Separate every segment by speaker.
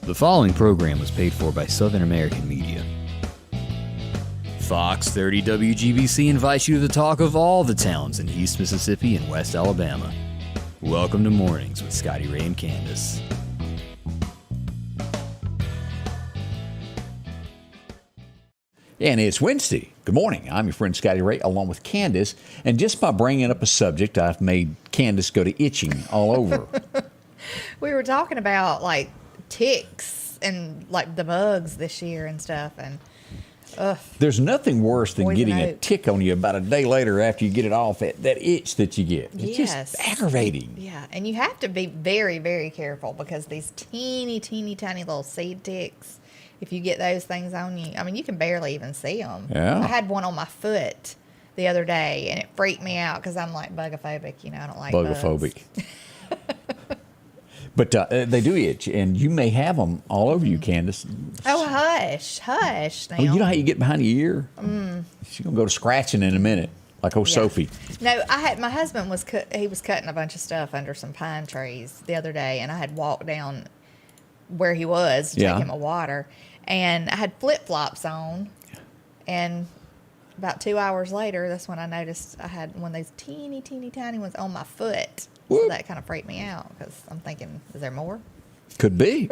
Speaker 1: The following program was paid for by Southern American Media. Fox 30 WGBC invites you to the talk of all the towns in East Mississippi and West Alabama. Welcome to Mornings with Scotty Ray and Candace.
Speaker 2: And it's Wednesday. Good morning. I'm your friend Scotty Ray, along with Candace. And just by bringing up a subject, I've made Candace go to itching all over.
Speaker 3: We were talking about like ticks and like the bugs this year and stuff, and
Speaker 2: There's nothing worse than
Speaker 3: Poison
Speaker 2: getting a
Speaker 3: oak.
Speaker 2: tick on you about a day later after you get it off, that itch that you get. It's
Speaker 3: Yes.
Speaker 2: just aggravating.
Speaker 3: yeah, and you have to be very, very careful because these teeny, tiny little seed ticks, if you get those things on you, I mean, you can barely even see them.
Speaker 2: Yeah.
Speaker 3: I had one on my foot the other day, and it freaked me out because I'm like bugophobic. You know, I don't like
Speaker 2: Bugophobic.
Speaker 3: bugs.
Speaker 2: But they do itch, and you may have them all over you, Candace.
Speaker 3: Oh, hush now.
Speaker 2: Oh, you know how you get behind your ear? She's going to go to scratching in a minute, like old
Speaker 3: Yeah.
Speaker 2: Sophie.
Speaker 3: No, my husband was he was cutting a bunch of stuff under some pine trees the other day, and I had walked down where he was to
Speaker 2: Yeah.
Speaker 3: take him a water, and I had flip flops on, and about 2 hours later, that's when I noticed I had one of those teeny tiny ones on my foot. So
Speaker 2: Whoop.
Speaker 3: that kind of freaked me out because I'm thinking, is there more?
Speaker 2: Could be.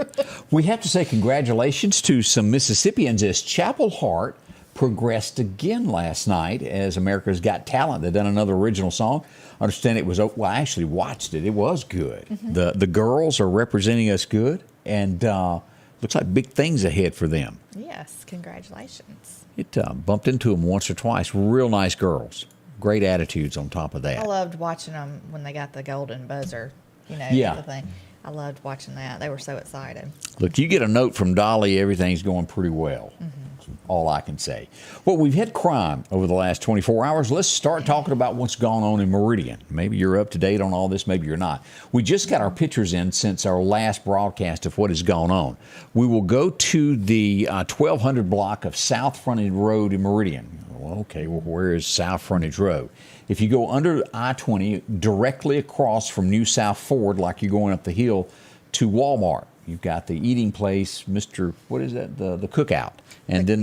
Speaker 2: We have to say congratulations to some Mississippians as Chapel Hart progressed again last night as America's Got Talent. They've done another original song. I understand it was, well, I actually watched it. It was good. The girls are representing us good, and looks like big things ahead for them.
Speaker 3: Yes, congratulations.
Speaker 2: It bumped into them once or twice. Real nice girls. Great attitudes on top of that.
Speaker 3: I loved watching them when they got the golden buzzer, you know,
Speaker 2: Yeah.
Speaker 3: the thing. I loved watching that. They were so excited.
Speaker 2: Look, you get a note from Dolly, everything's going pretty well. That's all I can say. Well, we've had crime over the last 24 hours. Let's start talking about what's gone on in Meridian. Maybe you're up to date on all this, maybe you're not. We just got our pictures in since our last broadcast of what has gone on. We will go to the 1200 block of South Frontage Road in Meridian. Well, okay, well, where is South Frontage Road? If you go under I-20, directly across from New South Ford, like you're going up the hill to Walmart, you've got the eating place, Mr. What is that? The Cookout. And then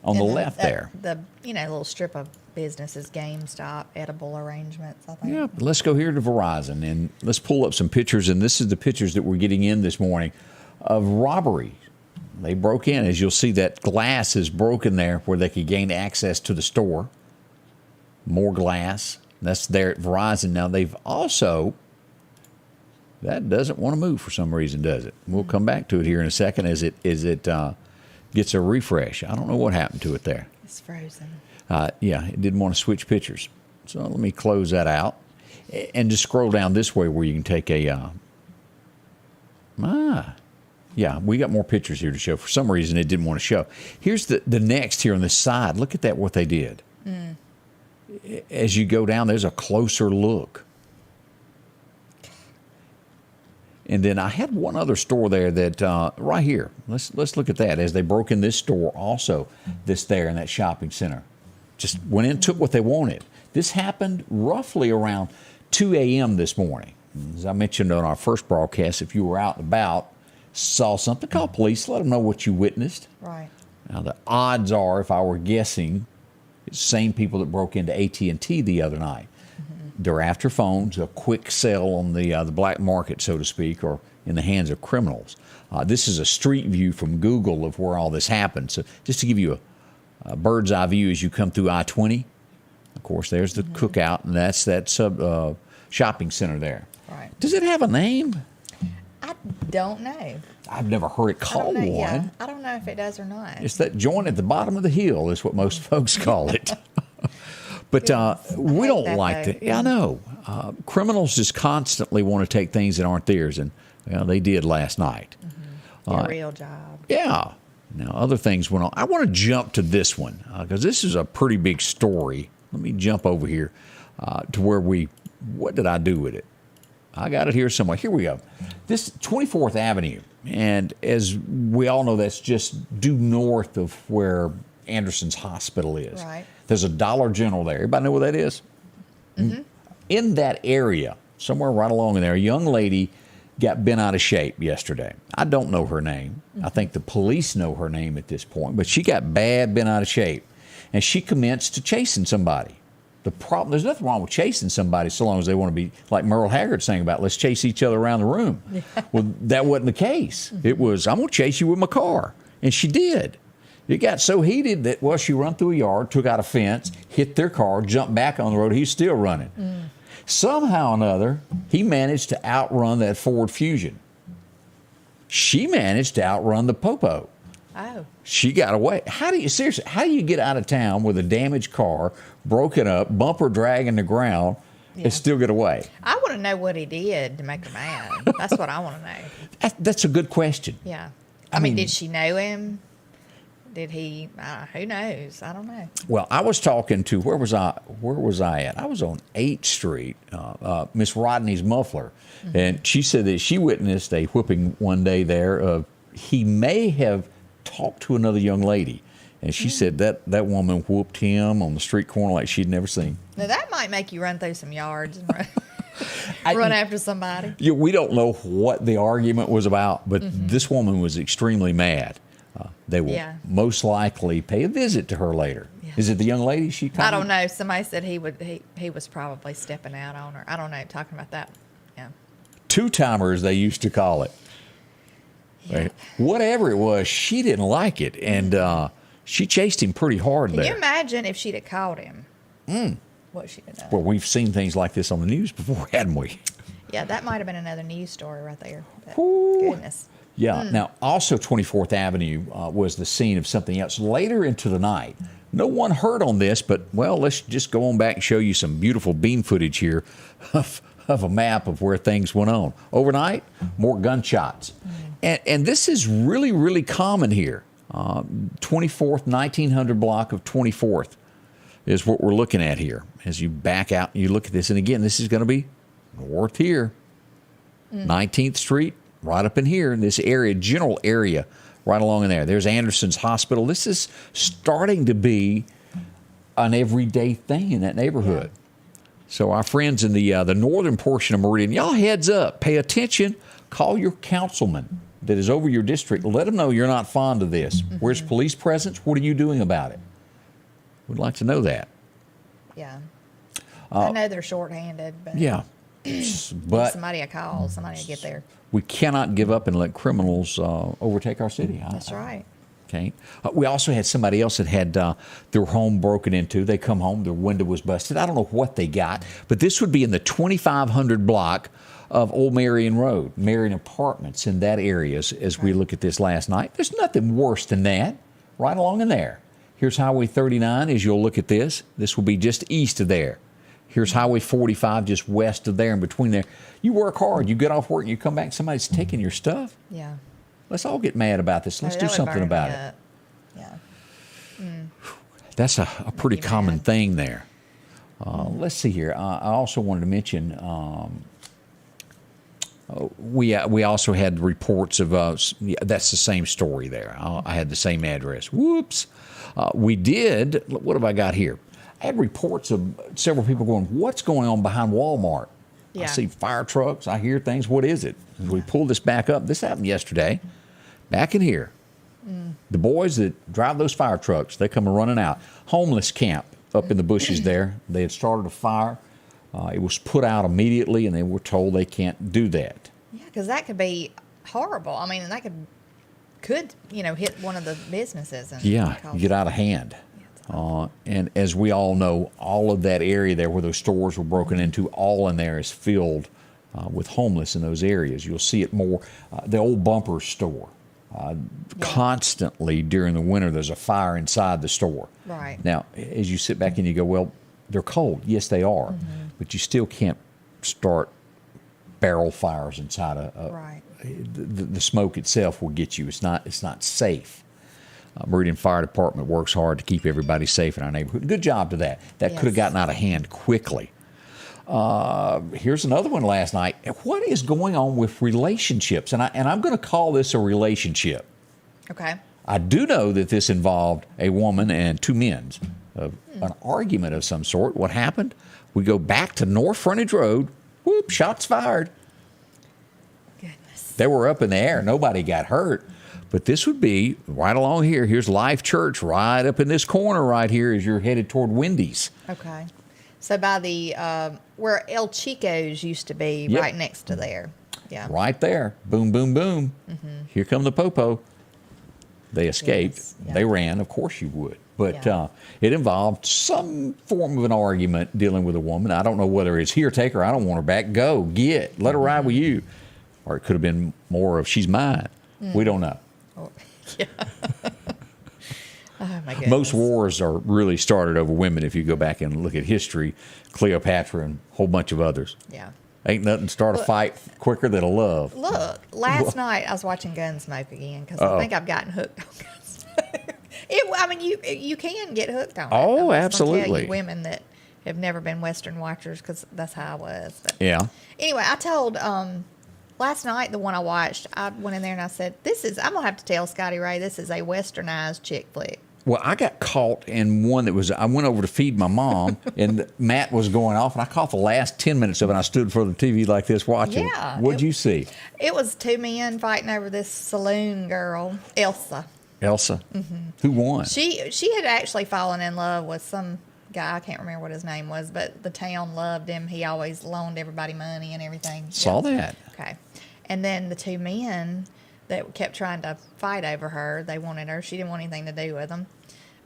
Speaker 2: on the
Speaker 3: And then
Speaker 2: left there.
Speaker 3: The little strip of businesses, GameStop, edible arrangements, I think.
Speaker 2: Yeah, let's go here to Verizon and let's pull up some pictures. And this is the pictures that we're getting in this morning of robbery. They broke in. As you'll see, that glass is broken there where they could gain access to the store. More glass. That's there at Verizon. Now, they've also, that doesn't want to move for some reason, does it? We'll come back to it here in a second as it gets a refresh. I don't know what happened to it there.
Speaker 3: It's frozen.
Speaker 2: Yeah, it didn't want to switch pictures. So let me close that out. And just scroll down this way where you can take a, yeah, we got more pictures here to show. For some reason, it didn't want to show. Here's the next here on the side. Look at that, what they did. As you go down, there's a closer look. And then I had one other store there that, right here. Let's look at that. As they broke in this store also, this there in that shopping center. Just went in, took what they wanted. This happened roughly around 2 a.m. this morning. As I mentioned on our first broadcast, if you were out and about, saw something, call police, let them know what you witnessed.
Speaker 3: Right.
Speaker 2: Now, the odds are, if I were guessing, it's the same people that broke into AT&T the other night. They're after phones, a quick sale on the black market, so to speak, or in the hands of criminals. This is a street view from Google of where all this happened. So just to give you a bird's eye view as you come through I-20, of course, there's the Cookout, and that's that shopping center there.
Speaker 3: Right.
Speaker 2: Does it have a name?
Speaker 3: I don't know.
Speaker 2: I've never heard it
Speaker 3: I
Speaker 2: called
Speaker 3: don't know.
Speaker 2: one.
Speaker 3: Yeah, I don't know if it does or not.
Speaker 2: It's that joint at the bottom of the hill is what most folks call it. But we
Speaker 3: hate
Speaker 2: don't
Speaker 3: that,
Speaker 2: like
Speaker 3: though.
Speaker 2: that. Yeah, I know. Criminals just constantly want to take things that aren't theirs, and they did last night.
Speaker 3: Their real job.
Speaker 2: Yeah. Now, other things went on. I want to jump to this one because this is a pretty big story. Let me jump over here to where what did I do with it? I got it here somewhere. Here we go. This 24th Avenue, and as we all know, that's just due north of where Anderson's Hospital is.
Speaker 3: Right.
Speaker 2: There's a Dollar General there. Everybody know where that is? In that area, somewhere right along in there, a young lady got bent out of shape yesterday. I don't know her name. I think the police know her name at this point, but she got bent out of shape, and she commenced to chasing somebody. The problem, there's nothing wrong with chasing somebody so long as they want to be, like Merle Haggard saying about, let's chase each other around the room. Yeah. Well, that wasn't the case. It was, I'm going to chase you with my car. And she did. It got so heated that, well, she run through a yard, took out a fence, hit their car, jumped back on the road. He's still running. Somehow or another, he managed to outrun that Ford Fusion. She managed to outrun the Popo.
Speaker 3: Oh.
Speaker 2: She got away. How do you get out of town with a damaged car, broken up, bumper dragging the ground, and still get away?
Speaker 3: I want to know what he did to make her mad. That's what I want to know.
Speaker 2: That's a good question.
Speaker 3: Yeah. I mean, did she know him? Did he? Who knows? I don't know.
Speaker 2: Well, I was talking to, where was I at? I was on 8th Street, Miss Rodney's muffler. And she said that she witnessed a whipping one day there. He may have talked to another young lady. And she said that woman whooped him on the street corner like she'd never seen.
Speaker 3: Now, that might make you run through some yards and run after somebody.
Speaker 2: Yeah, we don't know what the argument was about, but this woman was extremely mad. They will most likely pay a visit to her later. Yeah. Is it the young lady she called?
Speaker 3: I don't know. Somebody said he was probably stepping out on her. I don't know. Talking about that. Yeah.
Speaker 2: Two-timers, they used to call it. Yeah. Right? Whatever it was, she didn't like it, and she chased him pretty hard there.
Speaker 3: Can you imagine if she'd have caught him? What she'd have done?
Speaker 2: Well, we've seen things like this on the news before, hadn't we?
Speaker 3: Yeah, that might have been another news story right there. Goodness.
Speaker 2: Yeah. Now, also 24th Avenue was the scene of something else. Later into the night, no one heard on this, but, well, let's just go on back and show you some beautiful beam footage here of a map of where things went on. Overnight, more gunshots. And this is really, really common here. 24th, 1900 block of 24th is what we're looking at here. As you back out, you look at this, and again, this is going to be north here. 19th Street. Right up in here, in this area, general area, right along in there. There's Anderson's Hospital. This is starting to be an everyday thing in that neighborhood. Yeah. So our friends in the northern portion of Meridian, y'all heads up, pay attention, call your councilman that is over your district. Let them know you're not fond of this. Where's police presence? What are you doing about it? We'd like to know that.
Speaker 3: Yeah. I know they're shorthanded, but
Speaker 2: yeah. But
Speaker 3: somebody will call, somebody will get there.
Speaker 2: We cannot give up and let criminals overtake our city.
Speaker 3: That's right.
Speaker 2: Okay. We also had somebody else that had their home broken into. They come home, their window was busted. I don't know what they got, but this would be in the 2500 block of Old Marion Road, Marion Apartments in that area as we look at this last night. There's nothing worse than that, right along in there. Here's Highway 39 as you'll look at this. This will be just east of there. Here's Highway 45 just west of there and between there. You work hard. You get off work and you come back and somebody's taking your stuff.
Speaker 3: Yeah.
Speaker 2: Let's all get mad about this. Let's do something about it.
Speaker 3: Yeah.
Speaker 2: That's a pretty common thing there. Let's see here. I also wanted to mention we also had reports of that's the same story there. I had the same address. Whoops. We did. What have I got here? I had reports of several people going, what's going on behind Walmart? Yeah. I see fire trucks. I hear things. What is it? As we pull this back up, this happened yesterday. Back in here. The boys that drive those fire trucks, they come running out. Homeless camp up in the bushes there. They had started a fire. It was put out immediately, and they were told they can't do that.
Speaker 3: Yeah, because that could be horrible. I mean, that could hit one of the businesses. And
Speaker 2: get out of hand. And as we all know, all of that area there where those stores were broken into, all in there is filled with homeless in those areas. You'll see it more. The old Bumper store, constantly during the winter, there's a fire inside the store.
Speaker 3: Right.
Speaker 2: Now, as you sit back and you go, well, they're cold. Yes, they are. But you still can't start barrel fires inside
Speaker 3: right.
Speaker 2: The smoke itself will get you. It's not safe. Meridian Fire Department works hard to keep everybody safe in our neighborhood. Good job to that. That could have gotten out of hand quickly. Here's another one last night. What is going on with relationships? And I'm going to call this a relationship.
Speaker 3: Okay.
Speaker 2: I do know that this involved a woman and two men. An argument of some sort. What happened? We go back to North Frontage Road. Whoop, shots fired.
Speaker 3: Yes.
Speaker 2: They were up in the air. Nobody got hurt. But this would be right along here. Here's Life Church right up in this corner right here as you're headed toward Wendy's.
Speaker 3: Okay. So by the where El Chico's used to be,
Speaker 2: Yep.
Speaker 3: right next to there. Yeah.
Speaker 2: Right there. Boom, boom, boom. Here come the Popo. They escaped.
Speaker 3: Yes, yeah.
Speaker 2: They ran. Of course you would. But
Speaker 3: Yeah.
Speaker 2: it involved some form of an argument dealing with a woman. I don't know whether it's here, take her, I don't want her back, go, get, let her ride with you. Or it could have been more of she's mine. We don't know.
Speaker 3: Oh, yeah. Oh, my goodness.
Speaker 2: Most wars are really started over women if you go back and look at history. Cleopatra and a whole bunch of others.
Speaker 3: Yeah.
Speaker 2: Ain't nothing start a fight quicker than a love.
Speaker 3: Look, last night I was watching Gunsmoke again because I think I've gotten hooked on Gunsmoke. I mean, you can get hooked on it.
Speaker 2: Oh,
Speaker 3: I'm just gonna tell
Speaker 2: absolutely.
Speaker 3: you, women that have never been Western watchers, because that's how I was. But
Speaker 2: Yeah.
Speaker 3: anyway, I told last night, the one I watched, I went in there and I said, I'm going to have to tell Scotty Ray, this is a westernized chick flick.
Speaker 2: Well, I got caught in one that was, I went over to feed my mom, and Matt was going off, and I caught the last 10 minutes of it, and I stood in front of the TV like this watching.
Speaker 3: Yeah,
Speaker 2: What'd you see?
Speaker 3: It was two men fighting over this saloon girl, Elsa.
Speaker 2: Elsa? Who won?
Speaker 3: She had actually fallen in love with some guy. I can't remember what his name was, but the town loved him. He always loaned everybody money and everything.
Speaker 2: Saw that.
Speaker 3: Okay. And then the two men that kept trying to fight over her, they wanted her. She didn't want anything to do with them.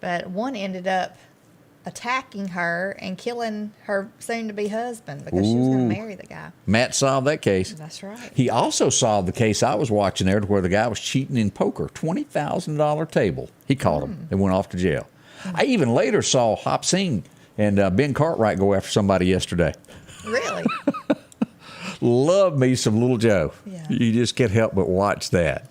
Speaker 3: But one ended up attacking her and killing her soon-to-be husband because she was going to marry the guy.
Speaker 2: Matt solved that case.
Speaker 3: That's right.
Speaker 2: He also solved the case I was watching there where the guy was cheating in poker, $20,000 table. He caught him and went off to jail. I even later saw Hop Singh and Ben Cartwright go after somebody yesterday.
Speaker 3: Really?
Speaker 2: Love me some Little Joe.
Speaker 3: Yeah.
Speaker 2: You just can't help but watch that.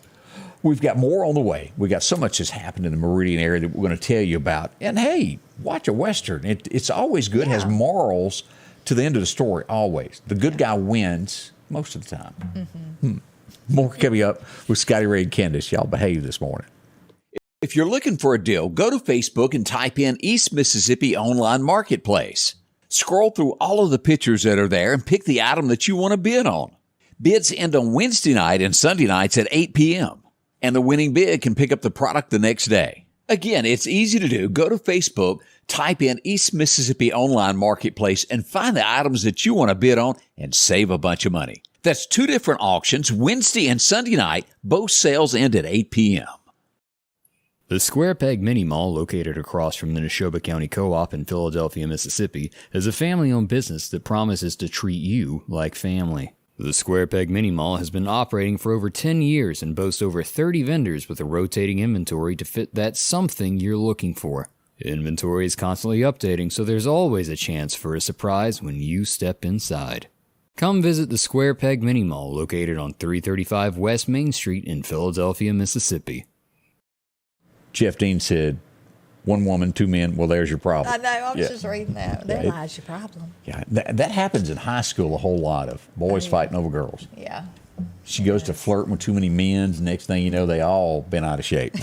Speaker 2: We've got more on the way. We got so much that's happened in the Meridian area that we're going to tell you about. And hey, watch a Western. It's always good. It has morals to the end of the story, always. The good guy wins most of the time. More coming up with Scotty Ray and Candace. Y'all behave this morning. If you're looking for a deal, go to Facebook and type in East Mississippi Online Marketplace. Scroll through all of the pictures that are there and pick the item that you want to bid on. Bids end on Wednesday night and Sunday nights at 8 p.m. And the winning bid can pick up the product the next day. Again, it's easy to do. Go to Facebook, type in East Mississippi Online Marketplace, and find the items that you want to bid on and save a bunch of money. That's two different auctions, Wednesday and Sunday night. Both sales end at 8 p.m.
Speaker 1: The Square Peg Mini Mall, located across from the Neshoba County Co-op in Philadelphia, Mississippi, is a family-owned business that promises to treat you like family. The Square Peg Mini Mall has been operating for over 10 years and boasts over 30 vendors with a rotating inventory to fit that something you're looking for. Inventory is constantly updating, so there's always a chance for a surprise when you step inside. Come visit the Square Peg Mini Mall, located on 335 West Main Street in Philadelphia, Mississippi.
Speaker 2: Jeff Dean said, one woman, two men, well, there's your problem.
Speaker 3: I know. I was just reading that. There
Speaker 2: Yeah,
Speaker 3: lies your problem.
Speaker 2: Yeah, that happens in high school a whole lot of boys fighting over girls.
Speaker 3: Yeah.
Speaker 2: She goes to flirting with too many men. Next thing you know, they all been out of shape.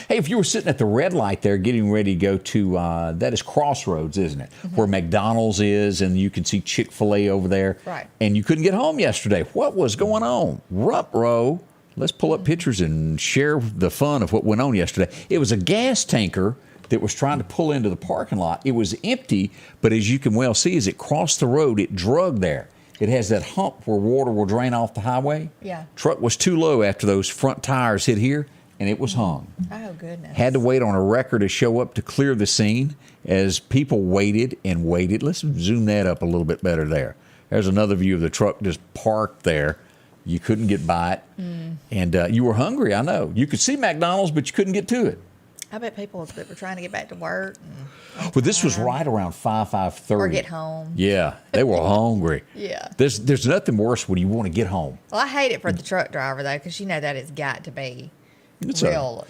Speaker 2: Hey, if you were sitting at the red light there getting ready to go to, that is Crossroads, isn't it? Where McDonald's is, and you can see Chick-fil-A over there.
Speaker 3: Right.
Speaker 2: And you couldn't get home yesterday. What was going on? Ruh-roh. Let's pull up pictures and share the fun of what went on yesterday. It was a gas tanker that was trying to pull into the parking lot. It was empty, but as you can well see, as it crossed the road, it drug there. It has that hump where water will drain off the highway.
Speaker 3: Yeah.
Speaker 2: Truck was too low after those front tires hit here, and it was hung.
Speaker 3: Oh, goodness.
Speaker 2: Had to wait on a wrecker to show up to clear the scene as people waited and waited. Let's zoom that up a little bit better there. There's another view of the truck just parked there. You couldn't get by it. And you were hungry, I know. You could see McDonald's, but you couldn't get to it.
Speaker 3: I bet people that were trying to get back to work.
Speaker 2: Well, this was right around 5:30.
Speaker 3: Or get home.
Speaker 2: Yeah, they were hungry.
Speaker 3: Yeah.
Speaker 2: There's nothing worse when you want to get home.
Speaker 3: Well, I hate it for the truck driver, though, because that has got to be real,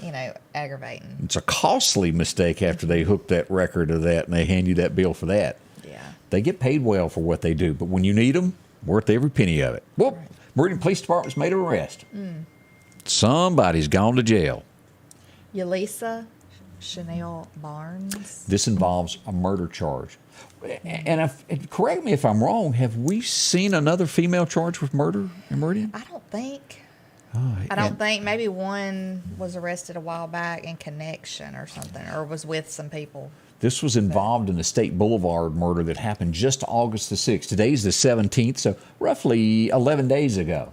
Speaker 3: aggravating.
Speaker 2: It's a costly mistake after they hook that record to that and they hand you that bill for that.
Speaker 3: Yeah.
Speaker 2: They get paid well for what they do, but when you need them, worth every penny of it. Well,
Speaker 3: Right.
Speaker 2: Meridian Police Department's made an arrest. Somebody's gone to jail.
Speaker 3: Yulisa Chanel Barnes.
Speaker 2: This involves a murder charge. And correct me if I'm wrong, have we seen another female charged with murder in Meridian?
Speaker 3: I don't think.
Speaker 2: I
Speaker 3: don't think. Maybe one was arrested a while back in connection or something, or was with some people.
Speaker 2: This was involved in the State Boulevard murder that happened just August the 6th. Today's the 17th, so roughly 11 days ago.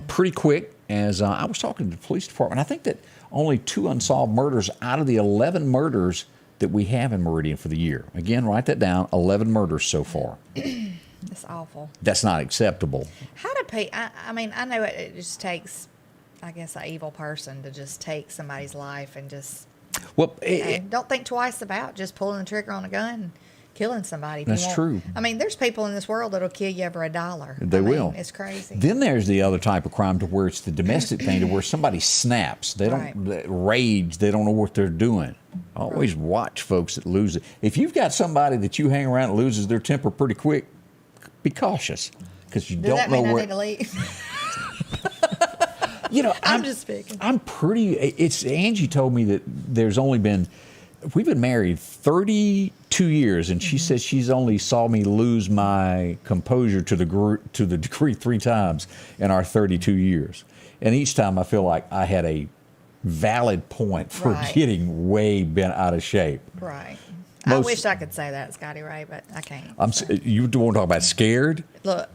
Speaker 2: Pretty quick, as I was talking to the police department. I think that only 2 unsolved murders out of the 11 murders that we have in Meridian for the year. Again, write that down, 11 murders so far.
Speaker 3: That's awful.
Speaker 2: That's not acceptable.
Speaker 3: How do people, I mean, I know it just takes, I guess, an evil person to just take somebody's life and just,
Speaker 2: Well,
Speaker 3: don't think twice about just pulling the trigger on a gun and killing somebody.
Speaker 2: That's true.
Speaker 3: I mean, there's people in this world that'll kill you over $1.
Speaker 2: They will.
Speaker 3: It's crazy.
Speaker 2: Then there's the other type of crime to where it's the domestic thing to where somebody snaps. They don't they rage. They don't know what they're doing. Always watch folks that lose it. If you've got somebody that you hang around that loses their temper pretty quick, be cautious because you
Speaker 3: Does
Speaker 2: don't
Speaker 3: that
Speaker 2: know
Speaker 3: mean
Speaker 2: where.
Speaker 3: I need to leave?
Speaker 2: You know,
Speaker 3: I'm just speaking.
Speaker 2: I'm pretty. It's Angie told me that there's only been. We've been married 32 years, and she says she's only saw me lose my composure to the degree 3 times in our 32 years. And each time I feel like I had a valid point for getting way bent out of shape.
Speaker 3: Right. I wish I could say that, Scotty Ray, but I can't.
Speaker 2: You want to talk about scared?
Speaker 3: Look,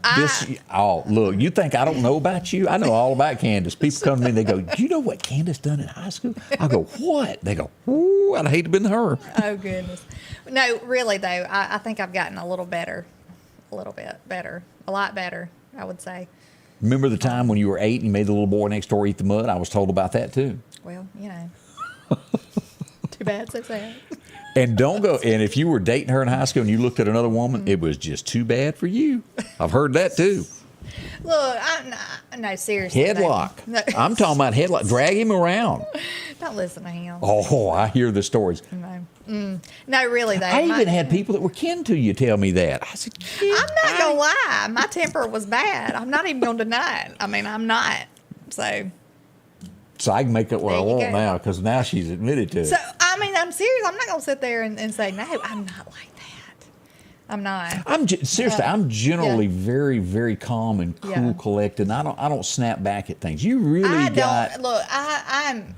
Speaker 2: look, you think I don't know about you? I know all about Candace. People come to me and they go, "Do you know what Candace done in high school?" I go, "What?" They go, "Ooh, I'd hate to have been her."
Speaker 3: Oh, goodness. No, really, though, I think I've gotten a little better. A little bit better. A lot better, I would say.
Speaker 2: Remember the time when you were 8 and you made the little boy next door eat the mud? I was told about that, too.
Speaker 3: Well, you know. Too bad, so sad.
Speaker 2: And don't go. And if you were dating her in high school and you looked at another woman, it was just too bad for you. I've heard that too.
Speaker 3: Look, no, seriously.
Speaker 2: Headlock.
Speaker 3: No.
Speaker 2: I'm talking about headlock. Drag him around.
Speaker 3: Don't listen to him.
Speaker 2: Oh, I hear the stories.
Speaker 3: No, really, though.
Speaker 2: I even had people that were kin to you tell me that. I said,
Speaker 3: I'm not going to lie. My temper was bad. I'm not even going to deny it. I mean, I'm not. So
Speaker 2: I can make up what I want now because now she's admitted to it.
Speaker 3: So, I mean, I'm serious. I'm not going to sit there and say, no, I'm not like that. I'm not.
Speaker 2: Seriously, I'm generally very, very calm and cool, collected. And I don't snap back at things. You really got...
Speaker 3: Look, I'm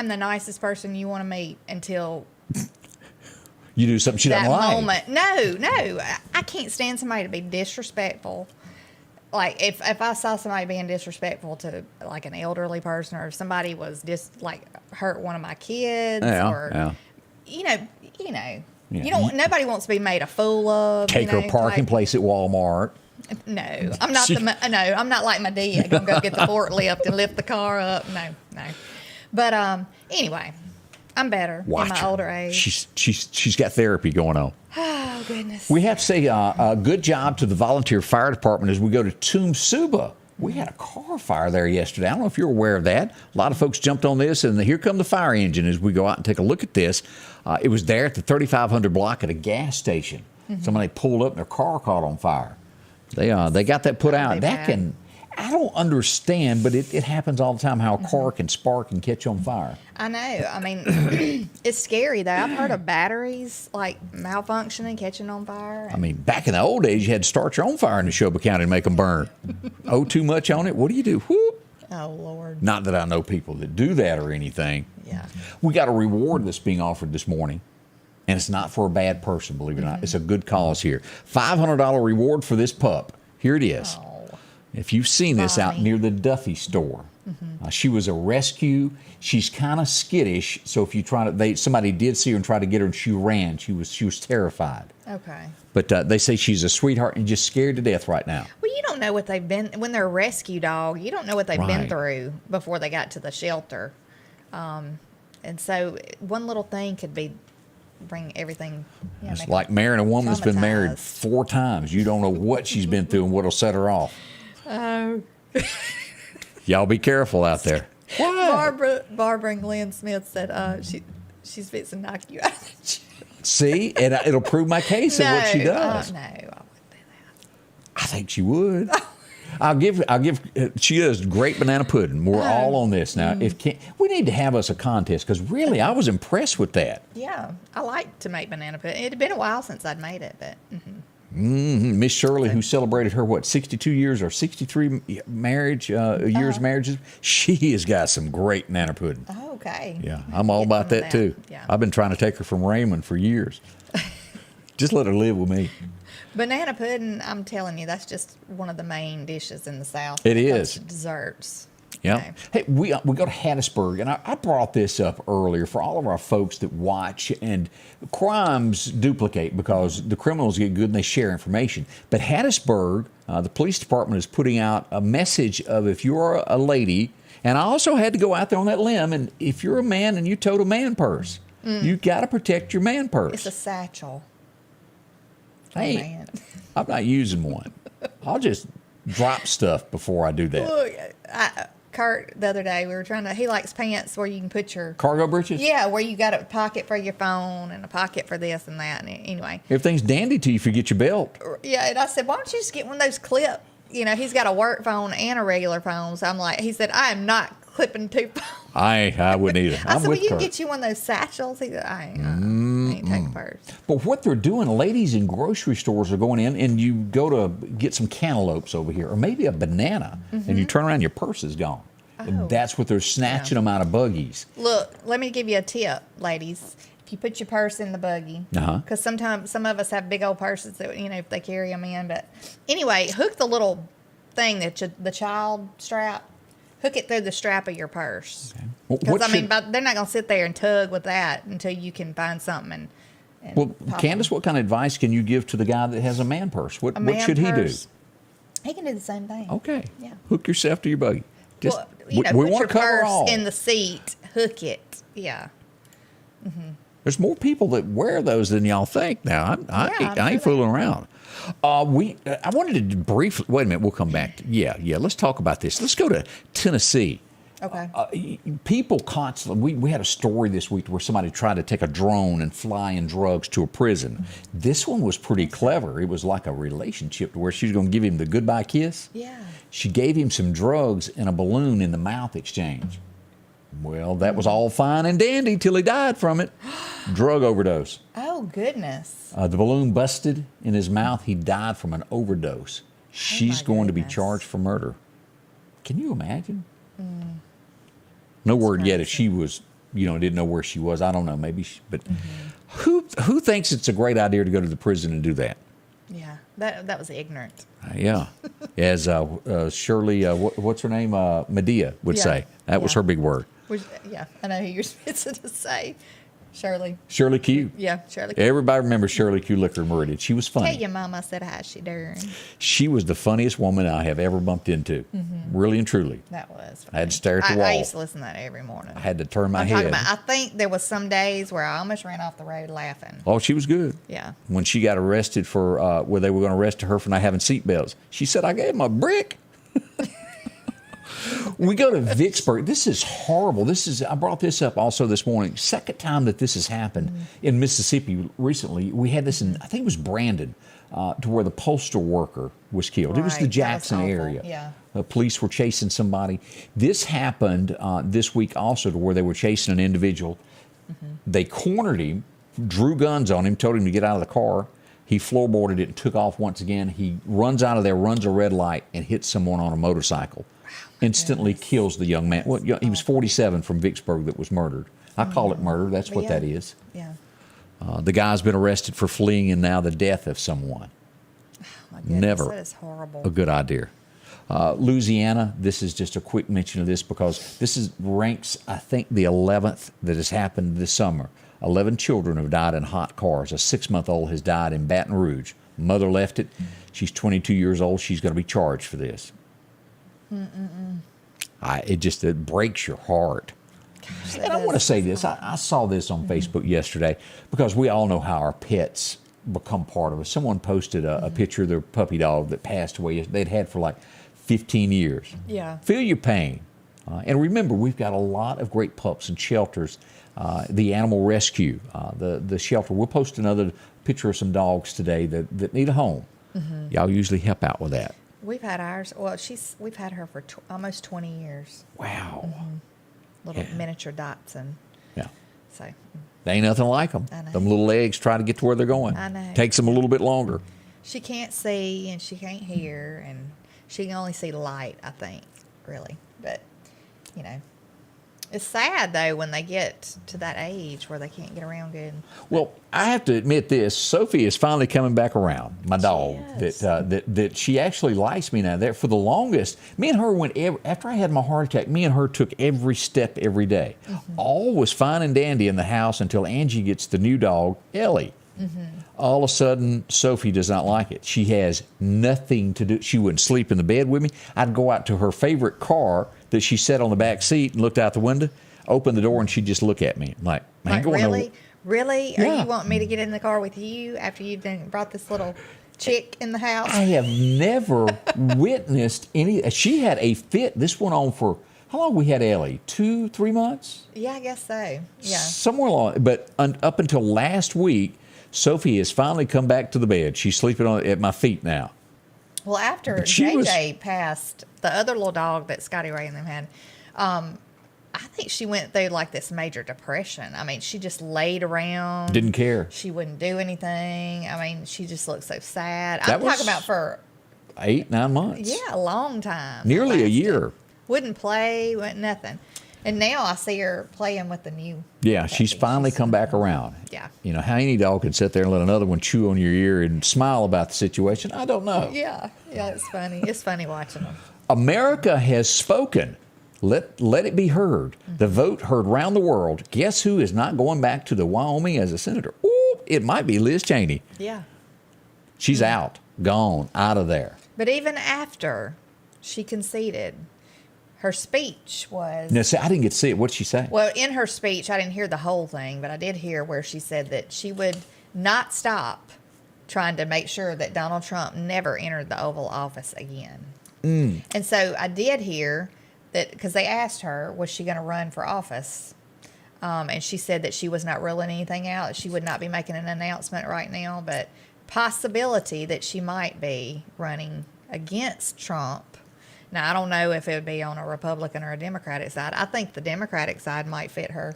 Speaker 3: the nicest person you want to meet until...
Speaker 2: You do something she doesn't like.
Speaker 3: Moment. No. I can't stand somebody to be disrespectful. Like, if I saw somebody being disrespectful to, like, an elderly person, or if somebody was just, like, hurt one of my kids, you know, nobody wants to be made a fool of.
Speaker 2: Take her parking place at Walmart.
Speaker 3: No, I'm not I'm not like my dad. Gonna go get the forklift and lift the car up. No. But anyway, I'm better in my older age.
Speaker 2: She's got therapy going on.
Speaker 3: Oh, goodness.
Speaker 2: We have to say a good job to the volunteer fire department as we go to Tumsuba. We had a car fire there yesterday. I don't know if you're aware of that. A lot of folks jumped on this, and here come the fire engine as we go out and take a look at this. It was there at the 3500 block at a gas station. Somebody pulled up and their car caught on fire. They got that put out. I don't understand, but it happens all the time how a car can spark and catch on fire.
Speaker 3: I know. I mean, it's scary, though. I've heard of batteries, like, malfunctioning, catching on fire.
Speaker 2: I mean, back in the old days, you had to start your own fire in Neshoba County and make them burn. Too much on it? What do you do? Whoop.
Speaker 3: Oh, Lord.
Speaker 2: Not that I know people that do that or anything.
Speaker 3: Yeah.
Speaker 2: We got a reward that's being offered this morning. And it's not for a bad person, believe it or not. It's a good cause here. $500 reward for this pup. Here it is.
Speaker 3: Oh.
Speaker 2: If you've seen this out near the Duffy store, she was a rescue. She's kind of skittish, so if you somebody did see her and try to get her, and she ran. She was terrified.
Speaker 3: Okay.
Speaker 2: But they say she's a sweetheart and just scared to death right now.
Speaker 3: Well, you don't know what they've been when they're a rescue dog. You don't know what they've been through before they got to the shelter, and so one little thing could bring everything.
Speaker 2: It's like marrying a woman that's been married 4 times. You don't know what she's been through and what'll set her off. Oh. Y'all be careful out there.
Speaker 3: Barbara and Glenn Smith said she's fixing to knock you out.
Speaker 2: See, and it'll prove my case of what she does.
Speaker 3: No, I wouldn't do that.
Speaker 2: I think she would. I'll give. She does great banana pudding. We're all on this now. We need to have us a contest because really, I was impressed with that.
Speaker 3: Yeah, I like to make banana pudding. It had been a while since I'd made it, but.
Speaker 2: Miss Shirley, who celebrated her 62 years or 63 marriage years marriages, she has got some great banana pudding.
Speaker 3: Oh, okay.
Speaker 2: Yeah, I'm all about that too.
Speaker 3: Yeah.
Speaker 2: I've been trying to take her from Raymond for years. Just let her live with me.
Speaker 3: Banana pudding, I'm telling you, that's just one of the main dishes in the South.
Speaker 2: It is.
Speaker 3: Desserts.
Speaker 2: Yeah.
Speaker 3: Okay.
Speaker 2: Hey, we go to Hattiesburg, and I brought this up earlier for all of our folks that watch, and crimes duplicate because the criminals get good and they share information. But Hattiesburg, the police department is putting out a message of if you're a lady, and I also had to go out there on that limb, and if you're a man and you tote a man purse, you got to protect your man purse.
Speaker 3: It's a satchel.
Speaker 2: Hey,
Speaker 3: Man.
Speaker 2: I'm not using one. I'll just drop stuff before I do that.
Speaker 3: Look, Kurt, the other day, we were he likes pants where you can put your...
Speaker 2: Cargo breeches?
Speaker 3: Yeah, where you got a pocket for your phone and a pocket for this and that. And anyway.
Speaker 2: Everything's dandy till you forget your belt.
Speaker 3: Yeah, and I said, why don't you just get one of those clip? You know, he's got a work phone and a regular phone. So I'm like, he said, I am not clipping two phones.
Speaker 2: I wouldn't either.
Speaker 3: I said, well, you
Speaker 2: Kurt.
Speaker 3: can get you one of those satchels. He said, I ain't taking a purse.
Speaker 2: But what they're doing, ladies in grocery stores are going in and you go to get some cantaloupes over here or maybe a banana and you turn around, your purse is gone. And that's what they're snatching them out of buggies.
Speaker 3: Look, let me give you a tip, ladies. If you put your purse in the buggy, because sometimes some of us have big old purses that, you know, if they carry them in. But anyway, hook the little thing the child strap. Hook it through the strap of your purse. Because, they're not going to sit there and tug with that until you can find something. And
Speaker 2: Candace, what kind of advice can you give to the guy that has a man purse? What should he do?
Speaker 3: He can do the same thing.
Speaker 2: Okay.
Speaker 3: Yeah.
Speaker 2: Hook yourself to your buggy. Just,
Speaker 3: we
Speaker 2: want
Speaker 3: put your
Speaker 2: to cover
Speaker 3: purse
Speaker 2: all.
Speaker 3: in the seat. Hook it. Yeah.
Speaker 2: There's more people that wear those than y'all think now. I ain't fooling around. I wanted to briefly, wait a minute, we'll come back. Let's talk about this. Let's go to Tennessee.
Speaker 3: Okay.
Speaker 2: People constantly, we had a story this week where somebody tried to take a drone and fly in drugs to a prison. This one was pretty clever. It was like a relationship where she was going to give him the goodbye kiss.
Speaker 3: Yeah.
Speaker 2: She gave him some drugs and a balloon in the mouth exchange. Well, that was all fine and dandy till he died from it. Drug overdose.
Speaker 3: Oh, goodness.
Speaker 2: The balloon busted in his mouth. He died from an overdose. She's going to be charged for murder. Can you imagine? No word yet if she was, didn't know where she was. I don't know. Maybe but who thinks it's a great idea to go to the prison and do that?
Speaker 3: Yeah, that was ignorant.
Speaker 2: Yeah. As Shirley, what's her name? Medea would say. That was her big word.
Speaker 3: I know who you're supposed to say. Shirley.
Speaker 2: Shirley Q.
Speaker 3: Yeah, Shirley Q.
Speaker 2: Everybody remembers Shirley Q. Liquor and Meridian. She was funny.
Speaker 3: Tell your mama said hi, she doing.
Speaker 2: She was the funniest woman I have ever bumped into. Really and truly.
Speaker 3: That was funny.
Speaker 2: I had to stare at the wall.
Speaker 3: I used to listen to that every morning.
Speaker 2: I had to turn my head.
Speaker 3: I think there was some days where I almost ran off the road laughing.
Speaker 2: Oh, she was good.
Speaker 3: Yeah.
Speaker 2: When she got arrested for where they were going to arrest her for not having seatbelts, she said, I gave him a brick. We go to Vicksburg. This is horrible. I brought this up also this morning. Second time that this has happened in Mississippi recently. We had this in, I think it was Brandon, to where the postal worker was killed. It was the Jackson area.
Speaker 3: Yeah.
Speaker 2: The police were chasing somebody. This happened this week also to where they were chasing an individual. They cornered him, drew guns on him, told him to get out of the car. He floorboarded it and took off once again. He runs out of there, runs a red light, and hits someone on a motorcycle. Instantly kills the young man. Well, he was 47 from Vicksburg that was murdered. I call it murder. That's what that is.
Speaker 3: Yeah.
Speaker 2: The guy's been arrested for fleeing and now the death of someone.
Speaker 3: Oh, my goodness,
Speaker 2: Never
Speaker 3: that is horrible.
Speaker 2: a good idea. Louisiana, this is just a quick mention of this because this ranks, I think, the 11th that has happened this summer. 11 children have died in hot cars. A 6-month-old has died in Baton Rouge. Mother left it. She's 22 years old. She's going to be charged for this. It breaks your heart.
Speaker 3: Gosh,
Speaker 2: and I want to say this. I saw this on Facebook yesterday because we all know how our pets become part of us. Someone posted a picture of their puppy dog that passed away. They'd had for like 15 years.
Speaker 3: Yeah.
Speaker 2: Feel your pain. And remember, we've got a lot of great pups and shelters. The Animal Rescue, the shelter. We'll post another picture of some dogs today that need a home. Y'all usually help out with that.
Speaker 3: We've had ours. Well, we've had her for almost 20 years.
Speaker 2: Wow.
Speaker 3: Little miniature Dotson.
Speaker 2: Yeah.
Speaker 3: So.
Speaker 2: They ain't nothing like them.
Speaker 3: I know.
Speaker 2: Them little legs try to get to where they're going.
Speaker 3: I know.
Speaker 2: Takes them a little bit longer.
Speaker 3: She can't see and she can't hear and she can only see light, I think, really. But, you know, it's sad, though, when they get to that age where they can't get around good.
Speaker 2: Well, I have to admit this. Sophie is finally coming back around, my dog, that she actually likes me now. There for the longest, me and her went, after I had my heart attack, me and her took every step every day. All was fine and dandy in the house until Angie gets the new dog, Ellie. All of a sudden, Sophie does not like it. She has nothing to do. She wouldn't sleep in the bed with me. I'd go out to her favorite car that she sat on the back seat and looked out the window, open the door, and she'd just look at me. I'm like, I ain't going
Speaker 3: really?
Speaker 2: nowhere.
Speaker 3: Really?
Speaker 2: Yeah.
Speaker 3: Or you want me to get in the car with you after you've brought this little chick in the house?
Speaker 2: I have never witnessed any. She had a fit. This went on for, how long we had Ellie? 2-3 months?
Speaker 3: Yeah, I guess so. Yeah.
Speaker 2: Somewhere along. But up until last week, Sophie has finally come back to the bed. She's sleeping at my feet now.
Speaker 3: Well, after JJ passed, the other little dog that Scotty Ray and them had, I think she went through like this major depression. I mean, she just laid around.
Speaker 2: Didn't care.
Speaker 3: She wouldn't do anything. I mean, she just looked so sad.
Speaker 2: That
Speaker 3: I'm
Speaker 2: was
Speaker 3: talking about for
Speaker 2: 8-9 months.
Speaker 3: a long time.
Speaker 2: Nearly a
Speaker 3: lasted.
Speaker 2: year.
Speaker 3: Wouldn't play, wouldn't nothing. And now I see her playing with the new.
Speaker 2: Yeah, she's finally come back around.
Speaker 3: Yeah.
Speaker 2: You know, how any dog can sit there and let another one chew on your ear and smile about the situation, I don't know.
Speaker 3: Yeah, it's funny. It's funny watching them.
Speaker 2: America has spoken. Let it be heard. The vote heard round the world. Guess who is not going back to the Wyoming as a senator? Ooh, it might be Liz Chaney.
Speaker 3: Yeah.
Speaker 2: She's out, gone, out of there.
Speaker 3: But even after she conceded, her speech was...
Speaker 2: Now, see, I didn't get to see it. What did she say?
Speaker 3: Well, in her speech, I didn't hear the whole thing, but I did hear where she said that she would not stop trying to make sure that Donald Trump never entered the Oval Office again. And so I did hear that, because they asked her, was she going to run for office? And she said that she was not ruling anything out. She would not be making an announcement right now, but possibility that she might be running against Trump. Now, I don't know if it would be on a Republican or a Democratic side. I think the Democratic side might fit her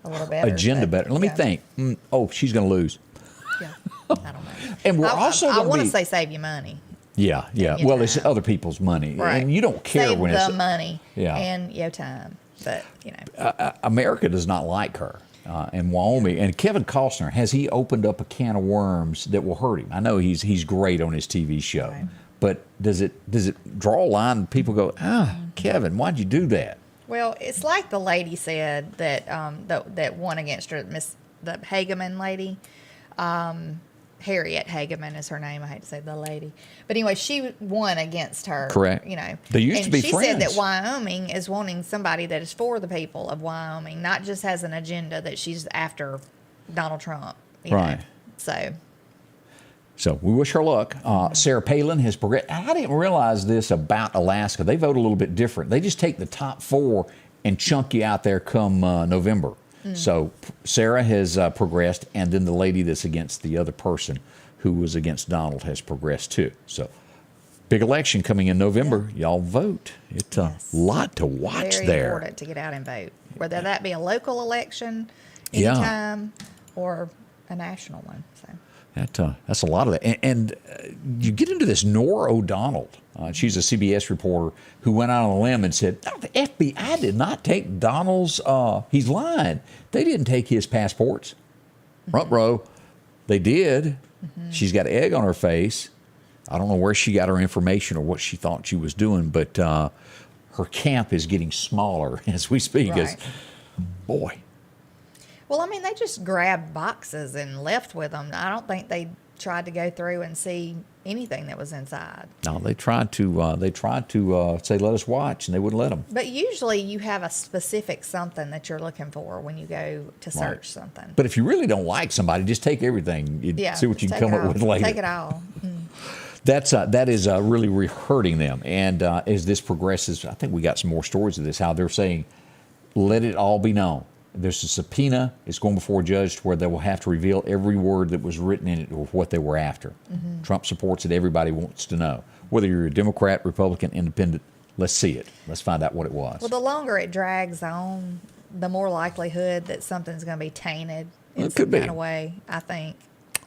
Speaker 3: a little better.
Speaker 2: Agenda better. Let me think. She's going to lose.
Speaker 3: Yeah, I don't know.
Speaker 2: And we're
Speaker 3: I want to say save you money.
Speaker 2: Yeah. Well, it's other people's money.
Speaker 3: Right.
Speaker 2: And you don't care
Speaker 3: save
Speaker 2: when
Speaker 3: the
Speaker 2: it's...
Speaker 3: money
Speaker 2: Yeah.
Speaker 3: and your time. But, you know.
Speaker 2: America does not like her in Wyoming. And Kevin Costner, has he opened up a can of worms that will hurt him? I know he's great on his TV show.
Speaker 3: Right.
Speaker 2: But does it draw a line and people go, Kevin, why'd you do that?
Speaker 3: Well, it's like the lady said that that won against her, the Hageman lady. Harriet Hageman is her name. I hate to say the lady. But anyway, she won against her.
Speaker 2: Correct.
Speaker 3: You know.
Speaker 2: They used to be
Speaker 3: she
Speaker 2: friends.
Speaker 3: said that Wyoming is wanting somebody that is for the people of Wyoming, not just has an agenda that she's after Donald Trump. You
Speaker 2: Right.
Speaker 3: know?
Speaker 2: So we wish her luck. Sarah Palin has progressed. I didn't realize this about Alaska. They vote a little bit different. They just take the top 4 and chunk you out there come November. So Sarah has progressed, and then the lady that's against the other person who was against Donald has progressed too. So big election coming in November.
Speaker 3: Yeah.
Speaker 2: Y'all vote. It's a lot to watch
Speaker 3: Very
Speaker 2: there.
Speaker 3: important to get out and vote, whether that be a local election anytime or a national one. So.
Speaker 2: That's a lot of that. And you get into this Nora O'Donnell. She's a CBS reporter who went out on a limb and said, no, the FBI did not take Donald's, he's lying. They didn't take his passports. Front row. They did. She's got egg on her face. I don't know where she got her information or what she thought she was doing, but her camp is getting smaller as we speak.
Speaker 3: Right.
Speaker 2: Boy.
Speaker 3: Well, I mean, they just grabbed boxes and left with them. I don't think they tried to go through and see anything that was inside.
Speaker 2: No, they tried to say, let us watch, and they wouldn't let them.
Speaker 3: But usually you have a specific something that you're looking for when you go to search something.
Speaker 2: But if you really don't like somebody, just take everything. See what you can come up with later.
Speaker 3: Take it all.
Speaker 2: That is really hurting them. And as this progresses, I think we got some more stories of this, how they're saying, let it all be known. There's a subpoena. It's going before a judge where they will have to reveal every word that was written in it or what they were after. Trump supports it. Everybody wants to know. whether you're a Democrat, Republican, Independent. Let's see it. Let's find out what it was.
Speaker 3: Well, the longer it drags on, the more likelihood that something's going to be tainted in
Speaker 2: It
Speaker 3: some
Speaker 2: could be.
Speaker 3: kind of way, I think,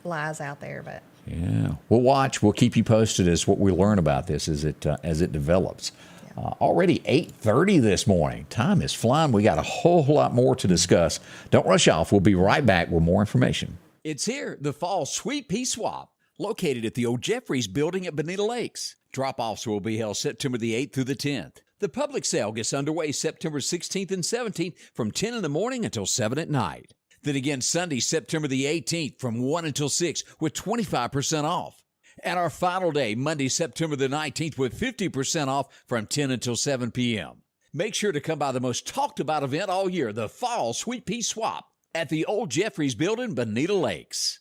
Speaker 3: lies out there. But
Speaker 2: Yeah, we'll watch. We'll keep you posted as what we learn about this as it develops. Already 8:30 this morning. Time is flying. We got a whole lot more to discuss. Don't rush off. We'll be right back with more information.
Speaker 4: It's here, the Fall Sweet Pea Swap, located at the old Jeffries building at Bonita Lakes. Drop-offs will be held September the 8th through the 10th. The public sale gets underway September 16th and 17th from 10 in the morning until 7 at night. Then again Sunday, September the 18th from 1 until 6 with 25% off. And our final day, Monday, September the 19th with 50% off from 10 until 7 p.m. Make sure to come by the most talked about event all year, the Fall Sweet Pea Swap at the old Jeffries building, Bonita Lakes.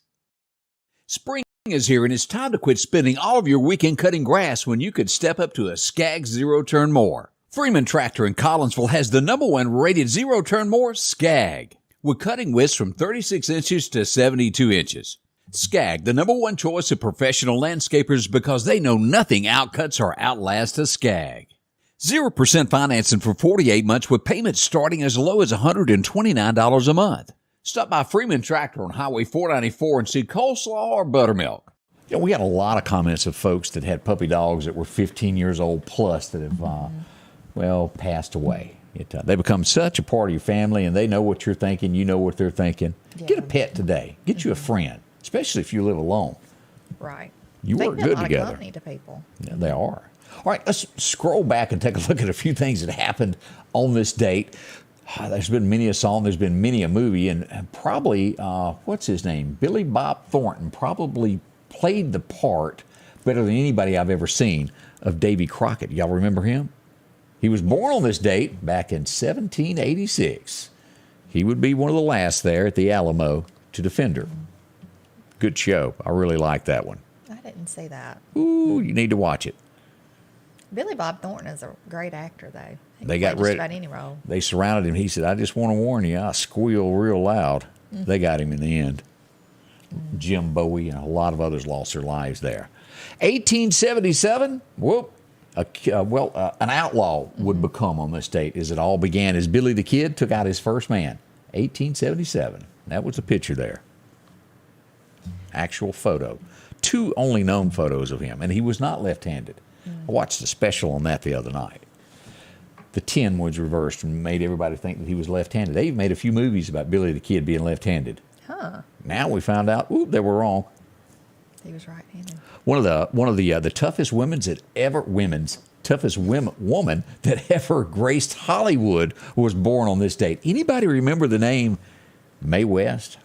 Speaker 4: Spring is here, and it's time to quit spending all of your weekend cutting grass when you could step up to a Skag zero-turn mower. Freeman Tractor in Collinsville has the #1 rated zero-turn mower, Skag, with cutting widths from 36 inches to 72 inches. Skag, the #1 choice of professional landscapers because they know nothing outcuts or outlasts a Skag. 0% financing for 48 months with payments starting as low as $129 a month. Stop by Freeman Tractor on Highway 494 and see coleslaw or buttermilk.
Speaker 2: You know, we got a lot of comments of folks that had puppy dogs that were 15 years old plus that have, passed away. They become such a part of your family, and they know what you're thinking. You know what they're thinking.
Speaker 3: Yeah.
Speaker 2: Get a pet today. Get you a friend, especially if you live alone.
Speaker 3: right,
Speaker 2: You
Speaker 3: they
Speaker 2: work
Speaker 3: give a
Speaker 2: good
Speaker 3: lot of
Speaker 2: together.
Speaker 3: company to people.
Speaker 2: Yeah, they are. All right, let's scroll back and take a look at a few things that happened on this date. There's been many a song, there's been many a movie, and probably, what's his name? Billy Bob Thornton probably played the part better than anybody I've ever seen of Davy Crockett. Y'all remember him? He was born on this date back in 1786. He would be one of the last there at the Alamo to defend her. Good show. I really like that one.
Speaker 3: I didn't see that.
Speaker 2: Ooh, you need to watch it.
Speaker 3: Billy Bob Thornton is a great actor, though. He
Speaker 2: They
Speaker 3: can
Speaker 2: got
Speaker 3: play just
Speaker 2: ready.
Speaker 3: about any role.
Speaker 2: They surrounded him. He said, I just want to warn you, I squeal real loud. They got him in the end. Jim Bowie and a lot of others lost their lives there. 1877, an outlaw would become on this date as it all began as Billy the Kid took out his first man. 1877. That was the picture there. Actual photo. 2 only known photos of him, and he was not left-handed. I watched a special on that the other night. The 10 was reversed and made everybody think that he was left-handed. They even made a few movies about Billy the Kid being left-handed.
Speaker 3: Huh.
Speaker 2: Now we found out, they were wrong.
Speaker 3: He was right-handed.
Speaker 2: One of the toughest women that ever graced Hollywood was born on this date. Anybody remember the name Mae West?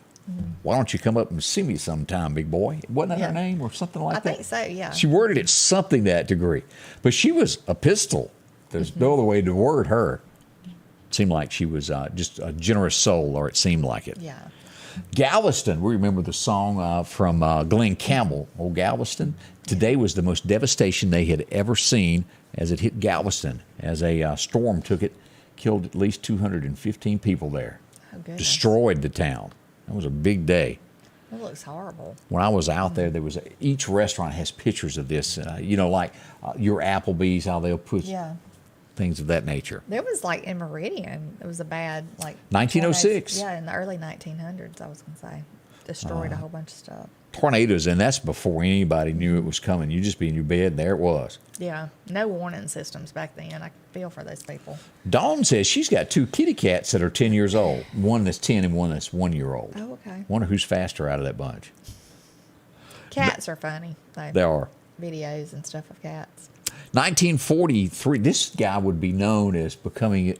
Speaker 2: Why don't you come up and see me sometime, big boy? Wasn't that her name or something like that?
Speaker 3: I think so, yeah.
Speaker 2: She worded it something to that degree. But she was a pistol. There's no other way to word her. It seemed like she was just a generous soul, or it seemed like it.
Speaker 3: Yeah.
Speaker 2: Galveston, we remember the song from Glenn Campbell, "Oh Galveston." Today was the most devastation they had ever seen as it hit Galveston, as a storm took it, killed at least 215 people there,
Speaker 3: Oh, goodness.
Speaker 2: destroyed the town. That was a big day.
Speaker 3: It looks horrible.
Speaker 2: When I was out there was each restaurant has pictures of this, like your Applebee's, how they'll put things of that nature.
Speaker 3: There was in Meridian, it was a bad
Speaker 2: 1906.
Speaker 3: tornado. Yeah, in the early 1900s, I was going to say. Destroyed a whole bunch of stuff.
Speaker 2: Tornadoes, and that's before anybody knew it was coming. You just be in your bed, and there it was.
Speaker 3: Yeah, no warning systems back then. I feel for those people.
Speaker 2: Dawn says she's got 2 kitty cats that are 10 years old. One that's 10 and one that's 1 year old.
Speaker 3: Oh, okay.
Speaker 2: Wonder who's faster out of that bunch.
Speaker 3: Cats are funny.
Speaker 2: They are.
Speaker 3: Videos and stuff of cats.
Speaker 2: 1943, this guy would be known as becoming,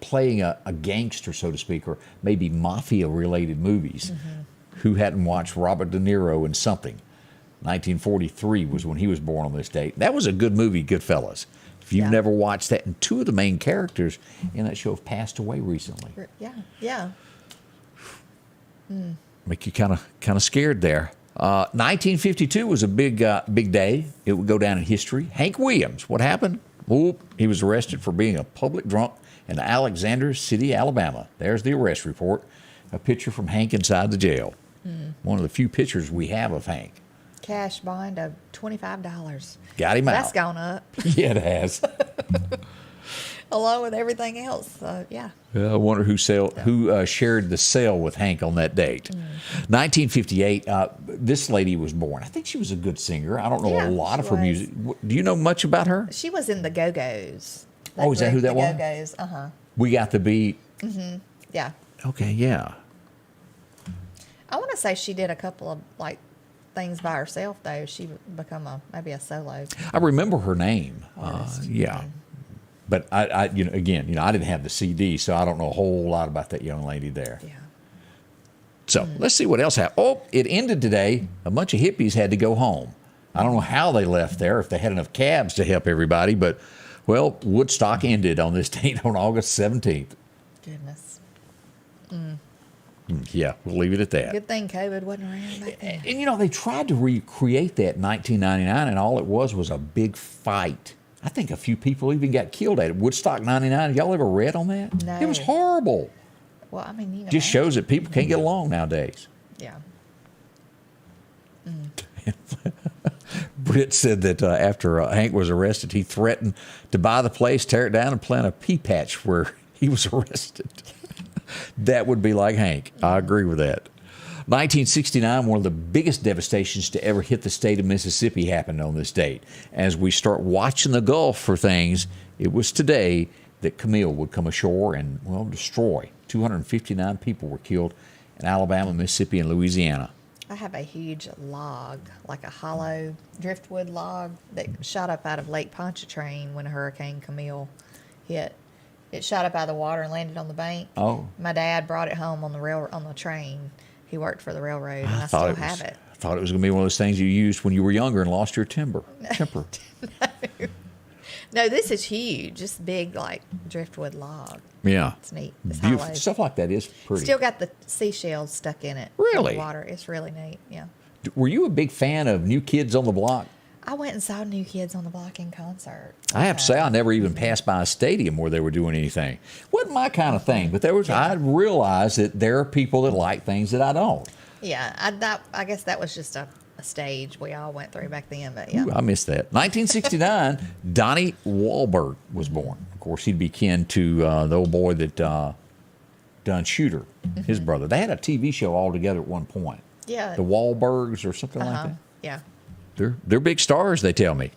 Speaker 2: playing a gangster, so to speak, or maybe mafia-related movies. Who hadn't watched Robert De Niro in something? 1943 was when he was born on this date. That was a good movie, Goodfellas. If you've never watched that, and 2 of the main characters in that show have passed away recently.
Speaker 3: Yeah.
Speaker 2: Make you kind of scared there. 1952 was a big day. It would go down in history. Hank Williams, what happened? He was arrested for being a public drunk in Alexander City, Alabama. There's the arrest report. A picture from Hank inside the jail. One of the few pictures we have of Hank.
Speaker 3: cash bond of $25.
Speaker 2: Got him out.
Speaker 3: That's gone up,
Speaker 2: Yeah, it has.
Speaker 3: along with everything else. So, yeah.
Speaker 2: I wonder who shared the cell with Hank on that date. 1958, this lady was born. I think she was a good singer. I don't know a lot of her music. Do you know much about her?
Speaker 3: She was in the Go-Go's.
Speaker 2: Oh, is that who that was?
Speaker 3: The Go-Go's, uh-huh.
Speaker 2: We Got the Beat.
Speaker 3: Yeah.
Speaker 2: Okay, yeah.
Speaker 3: I want to say she did a couple of, like, things by herself, though. She become maybe a solo.
Speaker 2: I remember her name. Yeah. But I didn't have the CD, so I don't know a whole lot about that young lady there.
Speaker 3: Yeah.
Speaker 2: So let's see what else happened. Oh, it ended today. A bunch of hippies had to go home. I don't know how they left there, if they had enough cabs to help everybody, but, well, Woodstock ended on this date on August 17th.
Speaker 3: Goodness.
Speaker 2: Yeah, we'll leave it at that.
Speaker 3: Good thing COVID wasn't around back then.
Speaker 2: And, they tried to recreate that in 1999, and all it was a big fight. I think a few people even got killed at it. Woodstock 99, y'all ever read on that?
Speaker 3: No.
Speaker 2: It was horrible.
Speaker 3: Well, I mean,
Speaker 2: Just shows that people can't get along nowadays.
Speaker 3: Yeah.
Speaker 2: Britt said that after Hank was arrested, he threatened to buy the place, tear it down, and plant a pea patch where he was arrested. That would be like Hank. I agree with that. 1969, one of the biggest devastations to ever hit the state of Mississippi happened on this date. As we start watching the Gulf for things, it was today that Camille would come ashore and, well, destroy. 259 people were killed in Alabama, Mississippi, and Louisiana.
Speaker 3: I have a huge log, like a hollow driftwood log that shot up out of Lake Pontchartrain when Hurricane Camille hit. It shot up out of the water and landed on the bank.
Speaker 2: Oh.
Speaker 3: My dad brought it home on the train. He worked for the railroad, and I still have it.
Speaker 2: I thought it was going to be one of those things you used when you were younger and lost your temper.
Speaker 3: No, this is huge. Just big, like, driftwood log.
Speaker 2: Yeah.
Speaker 3: It's neat. It's
Speaker 2: Beautiful.
Speaker 3: hollow.
Speaker 2: Stuff like that is pretty.
Speaker 3: Still got the seashells stuck in it.
Speaker 2: Really?
Speaker 3: In the water. It's really neat, yeah.
Speaker 2: Were you a big fan of New Kids on the Block?
Speaker 3: I went and saw New Kids on the Block in concert.
Speaker 2: I have to say, I never even passed by a stadium where they were doing anything. Wasn't my kind of thing, but I realized that there are people that like things that I don't.
Speaker 3: Yeah, I guess that was just a stage we all went through back then, but yeah.
Speaker 2: Ooh, I missed that. 1969, Donnie Wahlberg was born. Of course, he'd be kin to the old boy that done Shooter, his brother. They had a TV show all together at one point.
Speaker 3: Yeah.
Speaker 2: The Wahlbergs or something like that.
Speaker 3: Yeah.
Speaker 2: They're big stars, they tell me.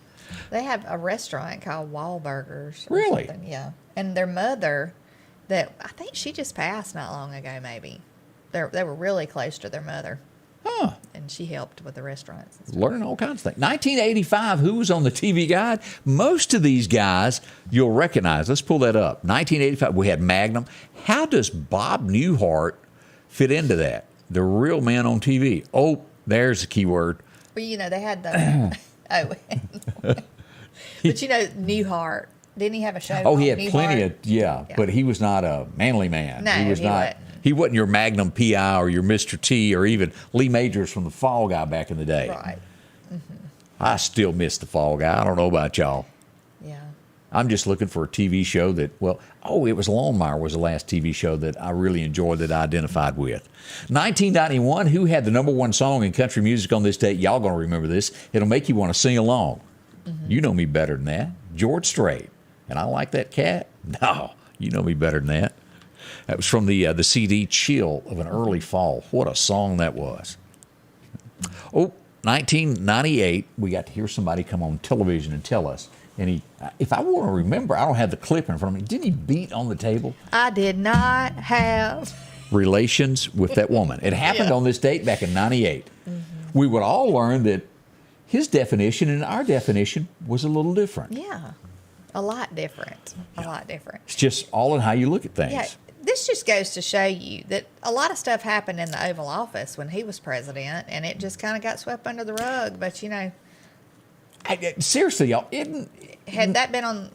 Speaker 3: They have a restaurant called Wahlburgers.
Speaker 2: Really?
Speaker 3: Something. Yeah. And their mother, I think she just passed not long ago, maybe. They were really close to their mother.
Speaker 2: Huh.
Speaker 3: And she helped with the restaurants.
Speaker 2: Learning all kinds of things. 1985, who was on the TV Guide? Most of these guys you'll recognize. Let's pull that up. 1985, we had Magnum. How does Bob Newhart fit into that? The real man on TV. Oh, there's the key word.
Speaker 3: Well, they had the... but, Newhart, didn't he have a show
Speaker 2: Oh, he had
Speaker 3: Newhart?
Speaker 2: plenty of... Yeah, but he was not a manly man.
Speaker 3: No,
Speaker 2: he was not.
Speaker 3: wasn't.
Speaker 2: He wasn't your Magnum P.I. or your Mr. T or even Lee Majors from the Fall Guy back in the day.
Speaker 3: Right.
Speaker 2: I still miss the Fall Guy. I don't know about y'all.
Speaker 3: Yeah.
Speaker 2: I'm just looking for a TV show that, it was Longmire was the last TV show that I really enjoyed that I identified with. 1991, who had the #1 song in country music on this date? Y'all going to remember this. It'll make you want to sing along. You know me better than that. George Strait. And I like that cat? No, you know me better than that. That was from the CD Chill of an Early Fall. What a song that was. 1998, we got to hear somebody come on television and tell us. And if I want to remember, I don't have the clip in front of me. Didn't he beat on the table?
Speaker 3: I did not have
Speaker 2: relations with that woman. It happened on this date back in 98. We would all learn that his definition and our definition was a little different.
Speaker 3: Yeah. A lot different. A lot different.
Speaker 2: It's just all in how you look at things.
Speaker 3: Yeah. This just goes to show you that a lot of stuff happened in the Oval Office when he was president, and it just kind of got swept under the rug. But,
Speaker 2: seriously, y'all,
Speaker 3: had that been on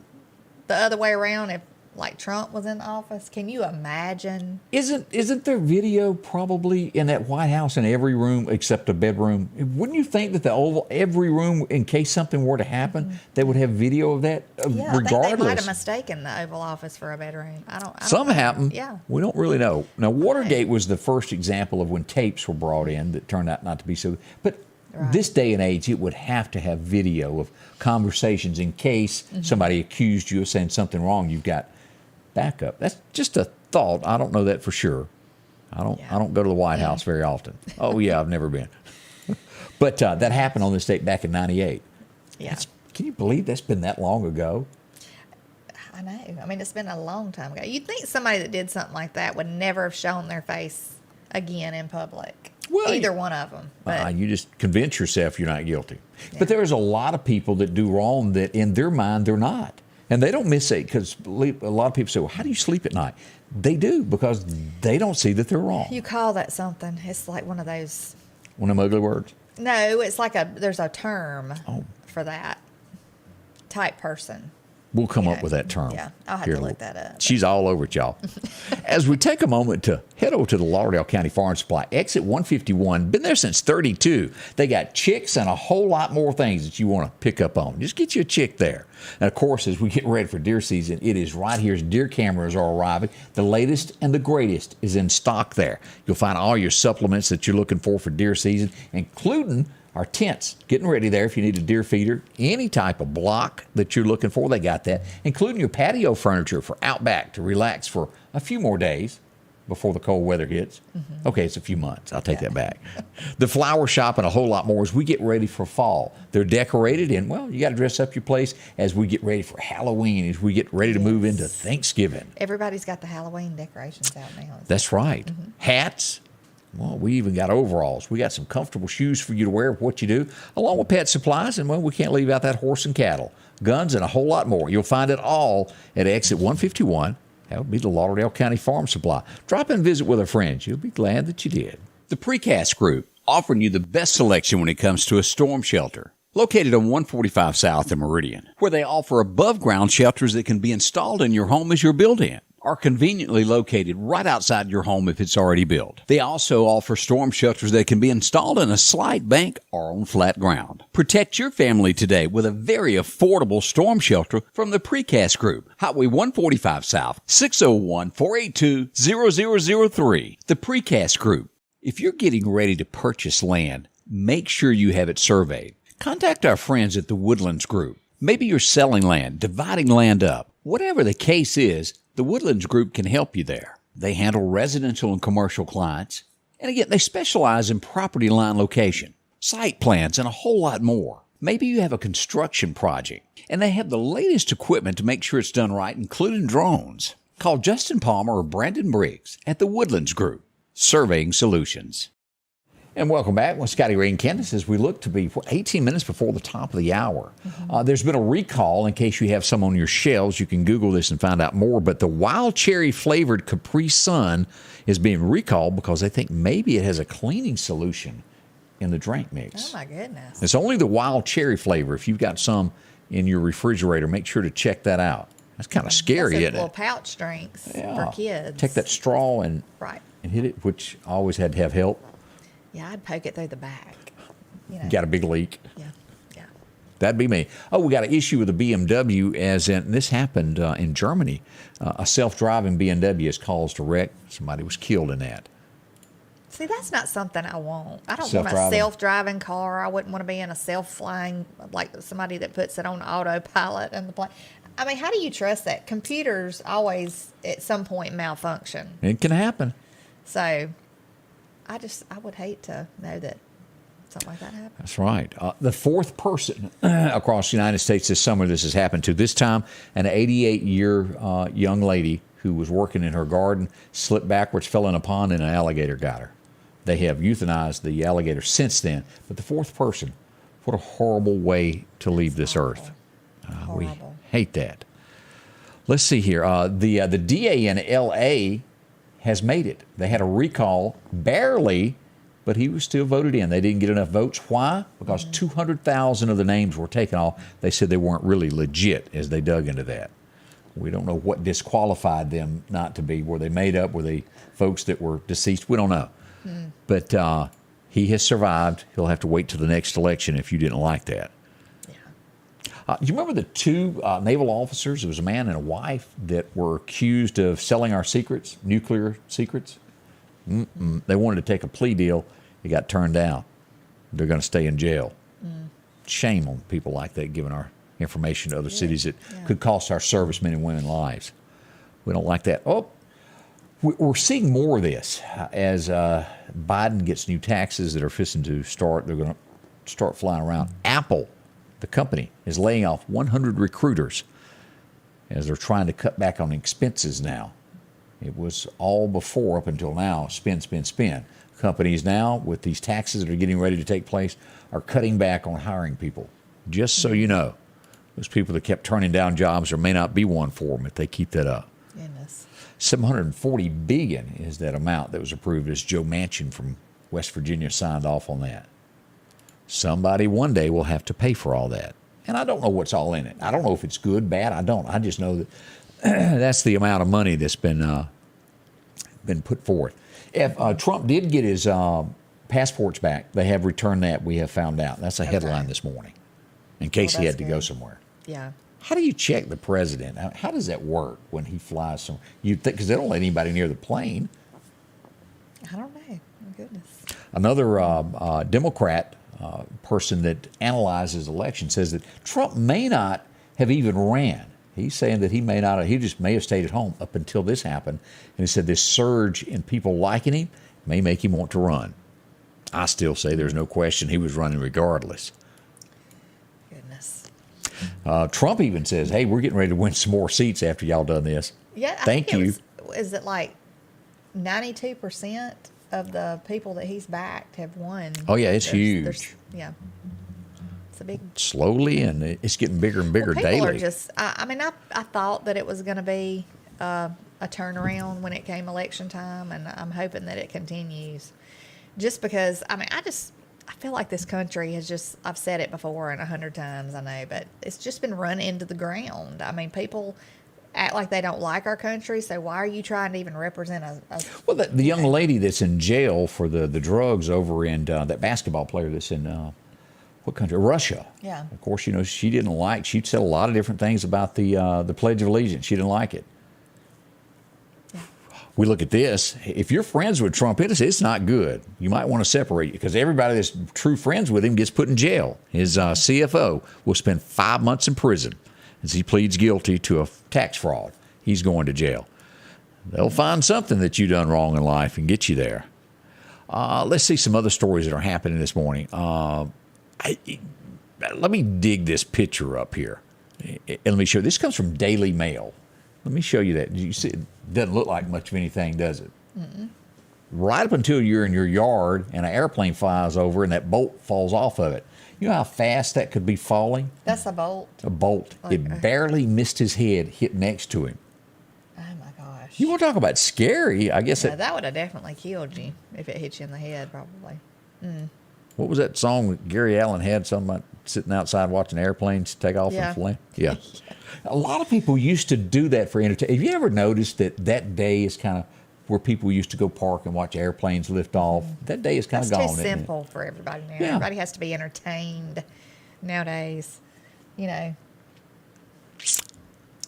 Speaker 3: the other way around, if like Trump was in the office, can you imagine?
Speaker 2: Isn't there video probably in that White House in every room except a bedroom? Wouldn't you think that every room, in case something were to happen, they would have video of that?
Speaker 3: Yeah,
Speaker 2: regardless.
Speaker 3: I think they might have mistaken the Oval Office for a bedroom. I don't
Speaker 2: Some
Speaker 3: know.
Speaker 2: happen.
Speaker 3: Yeah.
Speaker 2: We don't really know. Now, Watergate was the first example of when tapes were brought in that turned out not to be so. But
Speaker 3: Right.
Speaker 2: This day and age, it would have to have video of conversations in case somebody accused you of saying something wrong. You've got backup. That's just a thought. I don't know that for sure. I don't go to the White House very often. Oh yeah, I've never been. But that happened on this date back in '98.
Speaker 3: Yeah.
Speaker 2: Can you believe that's been that long ago?
Speaker 3: I know. I mean, it's been a long time ago. You'd think somebody that did something like that would never have shown their face again in public.
Speaker 2: Well,
Speaker 3: either one of them. But
Speaker 2: you just convince yourself you're not guilty.
Speaker 3: Yeah.
Speaker 2: But there's a lot of people that do wrong that in their mind they're not. And they don't miss it because a lot of people say, well, how do you sleep at night? They do because they don't see that they're wrong.
Speaker 3: you call that something. It's like one of those.
Speaker 2: One of them ugly words?
Speaker 3: No, it's like there's a term for that type person.
Speaker 2: We'll come up with that term.
Speaker 3: Yeah, I'll have
Speaker 2: here
Speaker 3: to
Speaker 2: in a
Speaker 3: look
Speaker 2: little-
Speaker 3: that up.
Speaker 2: She's all over it, y'all. As we take a moment to head over to the Lauderdale County Farm Supply, exit 151, been there since 32. They got chicks and a whole lot more things that you want to pick up on. Just get you a chick there. And of course, as we get ready for deer season, it is right here as deer cameras are arriving. The latest and the greatest is in stock there. You'll find all your supplements that you're looking for deer season, including our tents, getting ready there if you need a deer feeder, any type of block that you're looking for, they got that, including your patio furniture for out back to relax for a few more days before the cold weather hits. Okay, it's a few months. I'll take that back. The flower shop and a whole lot more as we get ready for fall. They're decorated and, well, you got to dress up your place as we get ready for Halloween, as we get ready to move into Thanksgiving.
Speaker 3: Everybody's got the Halloween decorations out now.
Speaker 2: That's right. Hats. Well, we even got overalls. We got some comfortable shoes for you to wear for what you do, along with pet supplies. And, well, we can't leave out that horse and cattle, guns, and a whole lot more. You'll find it all at exit 151. That would be the Lauderdale County Farm Supply. Drop in and visit with our friends. You'll be glad that you did.
Speaker 4: The Precast Group, offering you the best selection when it comes to a storm shelter. Located on 145 South in Meridian, where they offer above-ground shelters that can be installed in your home as you're built-in, are conveniently located right outside your home if it's already built. They also offer storm shelters that can be installed in a slight bank or on flat ground. Protect your family today with a very affordable storm shelter from the Precast Group. Highway 145 South, 601-482-0003. The Precast Group. If you're getting ready to purchase land, make sure you have it surveyed. Contact our friends at the Woodlands Group. Maybe you're selling land, dividing land up. Whatever the case is, the Woodlands Group can help you there. They handle residential and commercial clients. And again, they specialize in property line location, site plans, and a whole lot more. Maybe you have a construction project, and they have the latest equipment to make sure it's done right, including drones. Call Justin Palmer or Brandon Briggs at the Woodlands Group, Surveying Solutions.
Speaker 2: And welcome back with Scotty Ray and Candace as we look to be 18 minutes before the top of the hour. There's been a recall. In case you have some on your shelves, you can Google this and find out more. But the wild cherry flavored Capri Sun is being recalled because they think maybe it has a cleaning solution in the drink mix.
Speaker 3: Oh, my goodness.
Speaker 2: It's only the wild cherry flavor. If you've got some in your refrigerator, make sure to check that out. That's kind of scary,
Speaker 3: That's
Speaker 2: isn't
Speaker 3: little
Speaker 2: it?
Speaker 3: pouch drinks for kids.
Speaker 2: Take that straw and
Speaker 3: Right.
Speaker 2: hit it, which I always had to have help.
Speaker 3: Yeah, I'd poke it through the back. You know.
Speaker 2: Got a big leak.
Speaker 3: Yeah, yeah.
Speaker 2: That'd be me. Oh, we got an issue with the BMW, as in this happened in Germany. A self-driving BMW has caused a wreck. Somebody was killed in that.
Speaker 3: See, that's not something I want. I don't want a
Speaker 2: Self-driving.
Speaker 3: self-driving car. I wouldn't want to be in a self-flying, like somebody that puts it on autopilot in the plane. I mean, how do you trust that? Computers always, at some point, malfunction.
Speaker 2: It can happen.
Speaker 3: So, I would hate to know that something like that happened.
Speaker 2: That's right. The fourth person across the United States this summer this has happened to. This time, an 88-year young lady who was working in her garden slipped backwards, fell in a pond, and an alligator got her. They have euthanized the alligator since then. But the fourth person, what a horrible way to leave this earth. We
Speaker 3: Horrible.
Speaker 2: hate that. Let's see here. The DA in L.A. has made it. They had a recall, barely, but he was still voted in. They didn't get enough votes. Why? Because 200,000 of the names were taken off. They said they weren't really legit as they dug into that. We don't know what disqualified them not to be. Were they made up? Were they folks that were deceased? We don't know. But he has survived. He'll have to wait till the next election if you didn't like that. Do you remember the two naval officers? It was a man and a wife that were accused of selling our secrets, nuclear secrets. They wanted to take a plea deal. It got turned down. they're going to stay in jail. Shame on people like that giving our information to other cities that could cost our servicemen and women lives. We don't like that. Oh, we're seeing more of this as Biden gets new taxes that are fixing to start. They're going to start flying around. Apple, the company, is laying off 100 recruiters as they're trying to cut back on expenses now. It was all before, up until now, spend, spend, spend. Companies now, with these taxes that are getting ready to take place, are cutting back on hiring people. Just so you know, those people that kept turning down jobs, there may not be one for them if they keep that up.
Speaker 3: Goodness.
Speaker 2: $740 billion is that amount that was approved as Joe Manchin from West Virginia signed off on that. Somebody one day will have to pay for all that. And I don't know what's all in it. I don't know if it's good, bad. I don't. I just know that that's the amount of money that's been put forth. If Trump did get his passports back, they have returned that, we have found out. That's a headline this morning, in case he had to go somewhere.
Speaker 3: Yeah.
Speaker 2: How do you check the president? How does that work when he flies somewhere? You think, because they don't let anybody near the plane.
Speaker 3: I don't know. My goodness.
Speaker 2: Another Democrat person that analyzes election says that Trump may not have even ran. He's saying that he may not have, he just may have stayed at home up until this happened. And he said this surge in people liking him may make him want to run. I still say there's no question he was running regardless.
Speaker 3: Goodness.
Speaker 2: Trump even says, hey, we're getting ready to win some more seats after y'all done this.
Speaker 3: Yeah.
Speaker 2: Thank you.
Speaker 3: Is it like 92% of the people that he's backed have won?
Speaker 2: Oh, yeah, it's huge.
Speaker 3: Yeah. It's a big.
Speaker 2: Slowly, and it's getting bigger and bigger
Speaker 3: people
Speaker 2: daily.
Speaker 3: Are just, I thought that it was going to be a turnaround when it came election time, and I'm hoping that it continues. Just because, I feel like this country has just, I've said it before and 100 times, I know, but it's just been run into the ground. People act like they don't like our country, so why are you trying to even represent us?
Speaker 2: Well, the young lady that's in jail for the drugs over in, that basketball player that's in, what country? Russia.
Speaker 3: Yeah.
Speaker 2: Of course, she didn't like, she said a lot of different things about the Pledge of Allegiance. She didn't like it.
Speaker 3: Yeah.
Speaker 2: We look at this. If you're friends with Trump, it's not good. You might want to separate you, because everybody that's true friends with him gets put in jail. His CFO will spend 5 months in prison as he pleads guilty to a tax fraud. He's going to jail. They'll find something that you done wrong in life and get you there. Let's see some other stories that are happening this morning. Let me dig this picture up here. And let me show you. This comes from Daily Mail. Let me show you that. You see, it doesn't look like much of anything, does it? Mm-mm. Right up until you're in your yard and an airplane flies over and that bolt falls off of it. You know how fast that could be falling?
Speaker 3: That's a bolt.
Speaker 2: A bolt. It barely missed his head, hit next to him.
Speaker 3: Oh, my gosh.
Speaker 2: You want to talk about scary? I guess
Speaker 3: that would have definitely killed you if it hit you in the head, probably. Mm.
Speaker 2: What was that song that Gary Allen had? Something about sitting outside watching airplanes take off and fly? Yeah. A lot of people used to do that for entertainment. Have you ever noticed that day is kind of where people used to go park and watch airplanes lift off? That day is kind of gone.
Speaker 3: It's too simple for everybody now.
Speaker 2: Yeah.
Speaker 3: Everybody has to be entertained nowadays.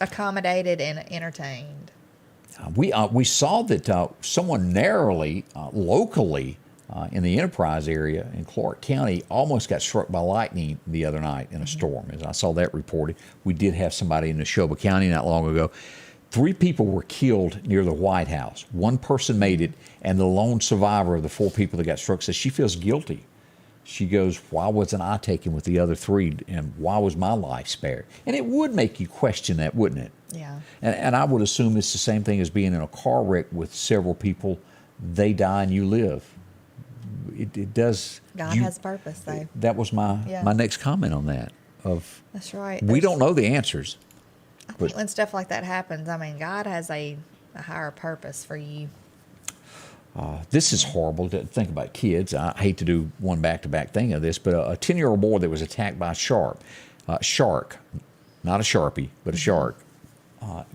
Speaker 3: Accommodated and entertained.
Speaker 2: We saw that someone narrowly, locally, in the Enterprise area in Clark County almost got struck by lightning the other night in a storm. As I saw that reported, we did have somebody in Neshoba County not long ago. 3 people were killed near the White House. 1 person made it, and the lone survivor of the 4 people that got struck says she feels guilty. She goes, why wasn't I taken with the other 3, and why was my life spared? And it would make you question that, wouldn't it?
Speaker 3: Yeah.
Speaker 2: And I would assume it's the same thing as being in a car wreck with several people. They die and you live. It does.
Speaker 3: God has purpose, though.
Speaker 2: That was my next comment on that.
Speaker 3: That's right.
Speaker 2: We don't know the answers.
Speaker 3: I think when stuff like that happens, God has a higher purpose for you.
Speaker 2: This is horrible to think about kids. I hate to do one back-to-back thing of this, but a 10-year-old boy that was attacked by a shark, not a Sharpie, but a shark.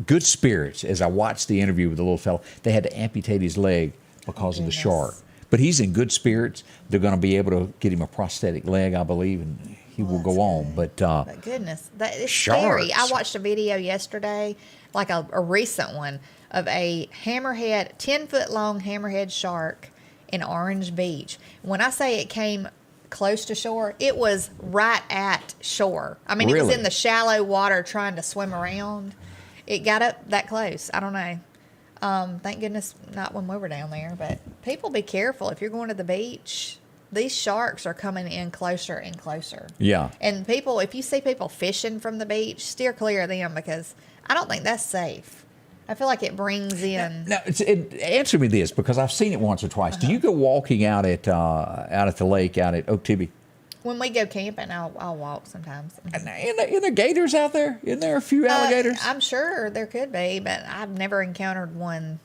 Speaker 2: Good spirits. As I watched the interview with the little fellow, they had to amputate his leg because of the shark. But he's in good spirits. They're going to be able to get him a prosthetic leg, I believe, and he will go on. But
Speaker 3: goodness, that is
Speaker 2: sharks.
Speaker 3: Scary. I watched a video yesterday, like a recent one, of a hammerhead, 10-foot long hammerhead shark in Orange Beach. When I say it came close to shore. It was right at shore. I mean, it was
Speaker 2: Really?
Speaker 3: in the shallow water trying to swim around. It got up that close. I don't know. Thank goodness not when we were down there. But people be careful. If you're going to the beach, these sharks are coming in closer and closer.
Speaker 2: Yeah.
Speaker 3: And people, if you see people fishing from the beach, steer clear of them because I don't think that's safe. I feel like it brings in.
Speaker 2: Now, answer me this, because I've seen it once or twice. Do you go walking out at the lake, out at Oak Tibby?
Speaker 3: When we go camping, I'll walk sometimes.
Speaker 2: And there gators out there? Isn't there a few alligators?
Speaker 3: I'm sure there could be, but I've never encountered one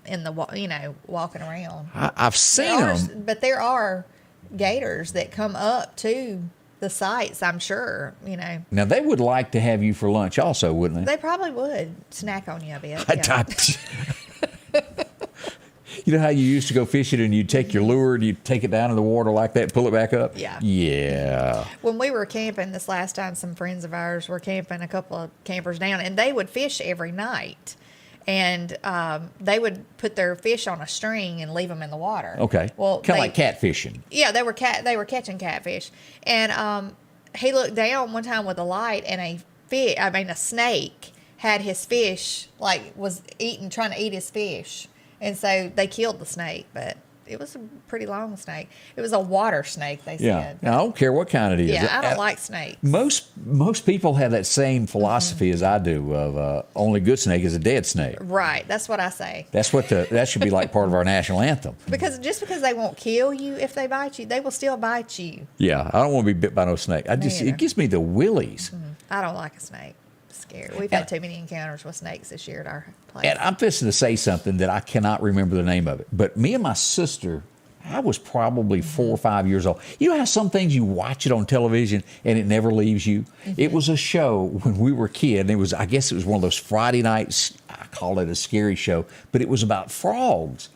Speaker 3: in the walking around.
Speaker 2: I've seen them.
Speaker 3: But there are gators that come up to the sites, I'm sure,
Speaker 2: Now, they would like to have you for lunch also, wouldn't they?
Speaker 3: They probably would snack on you a bit. Yeah.
Speaker 2: You know how you used to go fishing and you'd take your lure and you'd take it down in the water like that, pull it back up?
Speaker 3: Yeah.
Speaker 2: Yeah.
Speaker 3: When we were camping this last time, some friends of ours were camping, a couple of campers down, and they would fish every night. And they would put their fish on a string and leave them in the water.
Speaker 2: Okay.
Speaker 3: Well,
Speaker 2: kind of like catfishing.
Speaker 3: Yeah, they were catching catfish. And he looked down one time with a light, and a snake had his fish, was trying to eat his fish. And so they killed the snake, but it was a pretty long snake. It was a water snake, they said.
Speaker 2: Now, I don't care what kind it is.
Speaker 3: Yeah, I don't like snakes.
Speaker 2: Most people have that same philosophy as I do of only good snake is a dead snake.
Speaker 3: Right, that's what I say.
Speaker 2: That should be like part of our national anthem.
Speaker 3: Because they won't kill you if they bite you, they will still bite you.
Speaker 2: Yeah, I don't want to be bit by no snake. It gives me the willies.
Speaker 3: I don't like a snake. Scared. We've had too many encounters with snakes this year at our place.
Speaker 2: And I'm fixing to say something that I cannot remember the name of it. But me and my sister, I was probably 4 or 5 years old. You know how some things you watch it on television and it never leaves you? Mm-hmm. It was a show when we were kids. And I guess it was one of those Friday nights, I call it a scary show, but it was about frogs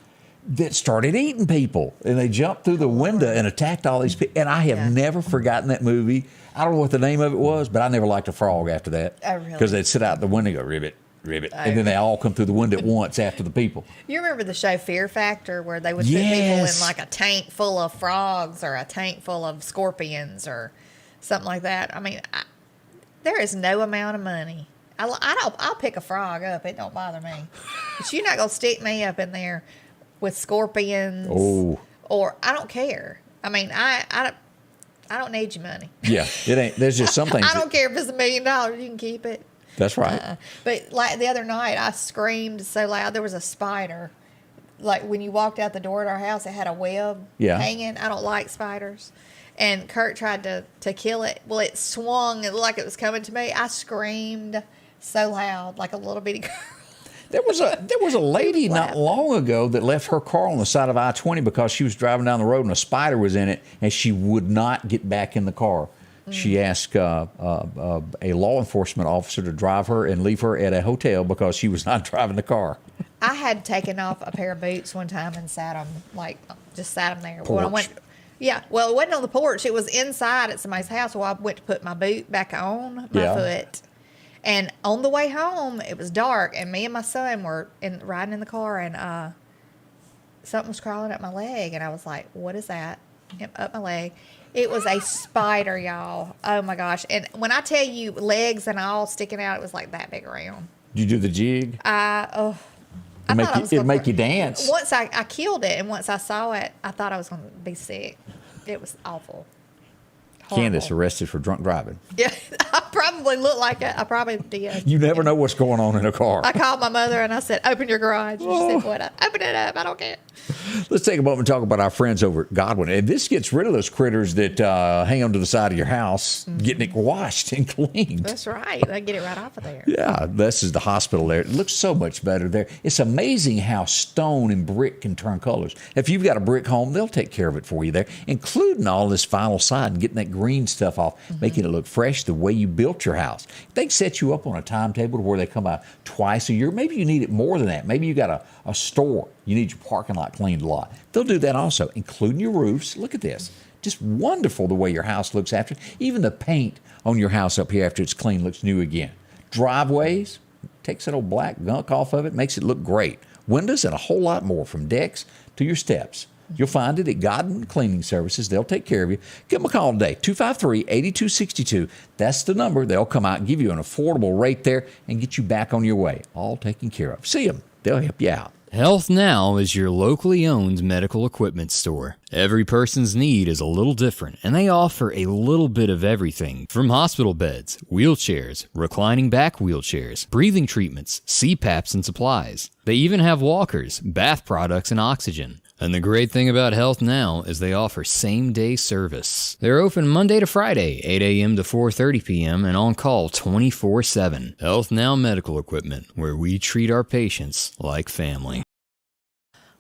Speaker 2: that started eating people. And they jumped through the window and attacked all these people. And I have never forgotten that movie. I don't know what the name of it was, but I never liked a frog after that.
Speaker 3: Oh, really?
Speaker 2: Because they'd sit out the window and go, ribbit, ribbit. Oh. And then they all come through the window at once after the people.
Speaker 3: You remember the show Fear Factor where they would put people in like a tank full of frogs or a tank full of scorpions or something like that? I mean, there is no amount of money. I'll pick a frog up. It don't bother me. But you're not going to stick me up in there with scorpions.
Speaker 2: Oh.
Speaker 3: Or I don't care. I mean, I don't need your money.
Speaker 2: Yeah, it ain't. There's just some things.
Speaker 3: I don't care if it's $1 million. You can keep it.
Speaker 2: That's right.
Speaker 3: But like the other night, I screamed so loud. There was a spider. Like when you walked out the door at our house, it had a web hanging. I don't like spiders. And Kurt tried to kill it. Well, it swung. It looked like it was coming to me. I screamed so loud, like a little bitty girl.
Speaker 2: There was a lady not long ago that left her car on the side of I-20 because she was driving down the road and a spider was in it, and she would not get back in the car. She asked a law enforcement officer to drive her and leave her at a hotel because she was not driving the car.
Speaker 3: I had taken off a pair of boots one time and sat them there.
Speaker 2: Porch.
Speaker 3: When I went, well, it wasn't on the porch. It was inside at somebody's house. So I went to put my boot back on my foot. And on the way home, it was dark, and me and my son were riding in the car, and something was crawling up my leg, and I was like, what is that? Up my leg. It was a spider, y'all. Oh, my gosh. And when I tell you legs and all sticking out, it was like that big around.
Speaker 2: Did you do the jig?
Speaker 3: It'd
Speaker 2: make you dance.
Speaker 3: Once I killed it, and once I saw it, I thought I was going to be sick. It was awful. Horrible.
Speaker 2: Candace arrested for drunk driving.
Speaker 3: Yeah, I probably looked like it. I probably did.
Speaker 2: You never know what's going on in a car.
Speaker 3: I called my mother and I said, open your garage. And she said, what? Open it up. I don't care.
Speaker 2: Let's take a moment and talk about our friends over at Godwin. And this gets rid of those critters that hang onto the side of your house, getting it washed and cleaned.
Speaker 3: That's right. They get it right off of there.
Speaker 2: Yeah, this is the hospital there. It looks so much better there. It's amazing how stone and brick can turn colors. If you've got a brick home, they'll take care of it for you there, including all this vinyl side and getting that green stuff off, making it look fresh the way you built your house. They can set you up on a timetable where they come out twice a year. Maybe you need it more than that. Maybe you got a store. You need your parking lot cleaned a lot. They'll do that also, including your roofs. Look at this. Just wonderful the way your house looks after it. Even the paint on your house up here after it's clean looks new again. Driveways, takes that old black gunk off of it, makes it look great. Windows and a whole lot more, from decks to your steps. You'll find it at Godwin Cleaning Services. They'll take care of you. Give them a call today, 253-8262. That's the number. They'll come out and give you an affordable rate there and get you back on your way. All taken care of. See them. They'll help you out.
Speaker 1: Health Now is your locally owned medical equipment store. Every person's need is a little different, and they offer a little bit of everything from hospital beds, wheelchairs, reclining back wheelchairs, breathing treatments, CPAPs and supplies. They even have walkers, bath products, and oxygen. And the great thing about Health Now is they offer same-day service. They're open Monday to Friday, 8 a.m. to 4:30 p.m. and on call 24/7. Health Now Medical Equipment, where we treat our patients like family.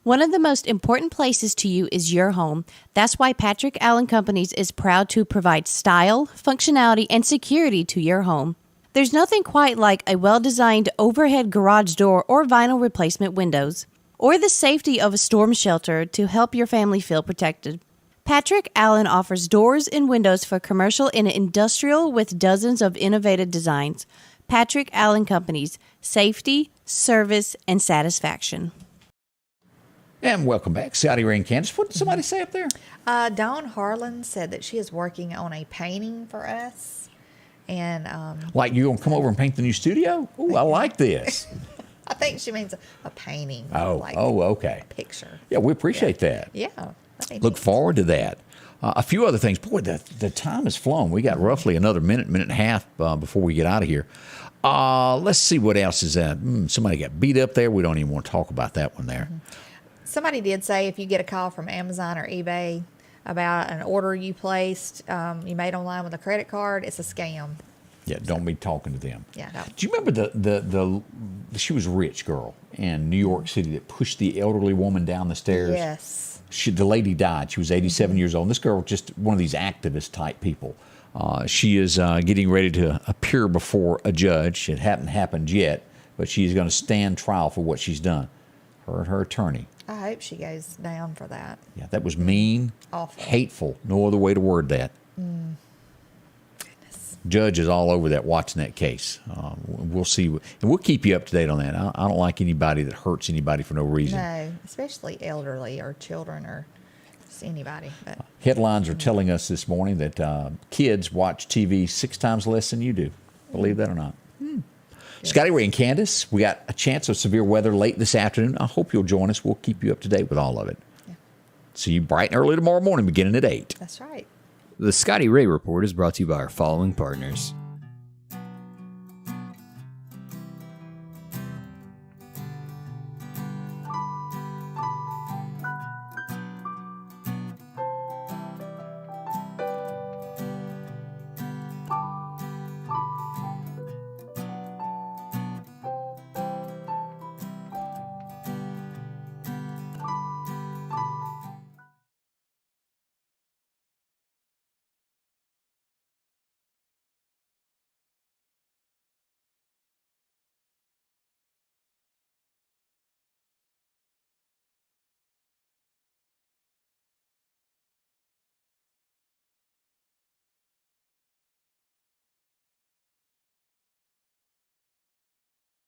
Speaker 5: One of the most important places to you is your home. That's why Patrick Allen Companies is proud to provide style, functionality, and security to your home. There's nothing quite like a well-designed overhead garage door or vinyl replacement windows, or the safety of a storm shelter to help your family feel protected. Patrick Allen offers doors and windows for commercial and industrial with dozens of innovative designs. Patrick Allen Companies, safety, service, and satisfaction.
Speaker 2: And welcome back, Scotty Ray and Candace. What did somebody say up there?
Speaker 3: Dawn Harlan said that she is working on a painting for us. And
Speaker 2: Like you going to come over and paint the new studio? Ooh, I like this.
Speaker 3: I think she means a painting.
Speaker 2: Okay.
Speaker 3: A picture.
Speaker 2: Yeah, we appreciate that.
Speaker 3: Yeah.
Speaker 2: Look forward to that. A few other things. Boy, the time has flown. We got roughly another minute and a half before we get out of here. Let's see what else is that. Somebody got beat up there. We don't even want to talk about that one there.
Speaker 3: Somebody did say if you get a call from Amazon or eBay about an order you placed, you made online with a credit card, it's a scam.
Speaker 2: Yeah, don't be talking to them.
Speaker 3: Yeah. No.
Speaker 2: Do you remember the she was a rich girl in New York City that pushed the elderly woman down the stairs?
Speaker 3: Yes.
Speaker 2: The lady died. She was 87 years old. And this girl was just one of these activist type people. She is getting ready to appear before a judge. It hadn't happened yet, but she's going to stand trial for what she's done. Her and her attorney.
Speaker 3: I hope she goes down for that.
Speaker 2: Yeah, that was mean,
Speaker 3: awful,
Speaker 2: hateful. No other way to word that. Judges all over that watching that case. We'll see. And we'll keep you up to date on that. I don't like anybody that hurts anybody for no reason.
Speaker 3: No, especially elderly or children or just anybody. But
Speaker 2: Headlines are telling us this morning that kids watch TV 6 times less than you do. Believe that or not. Scotty Ray and Candace, we got a chance of severe weather late this afternoon. I hope you'll join us. We'll keep you up to date with all of it. Yeah. See you bright and early tomorrow morning beginning at 8.
Speaker 3: That's right.
Speaker 1: The Scotty Ray Report is brought to you by our following partners: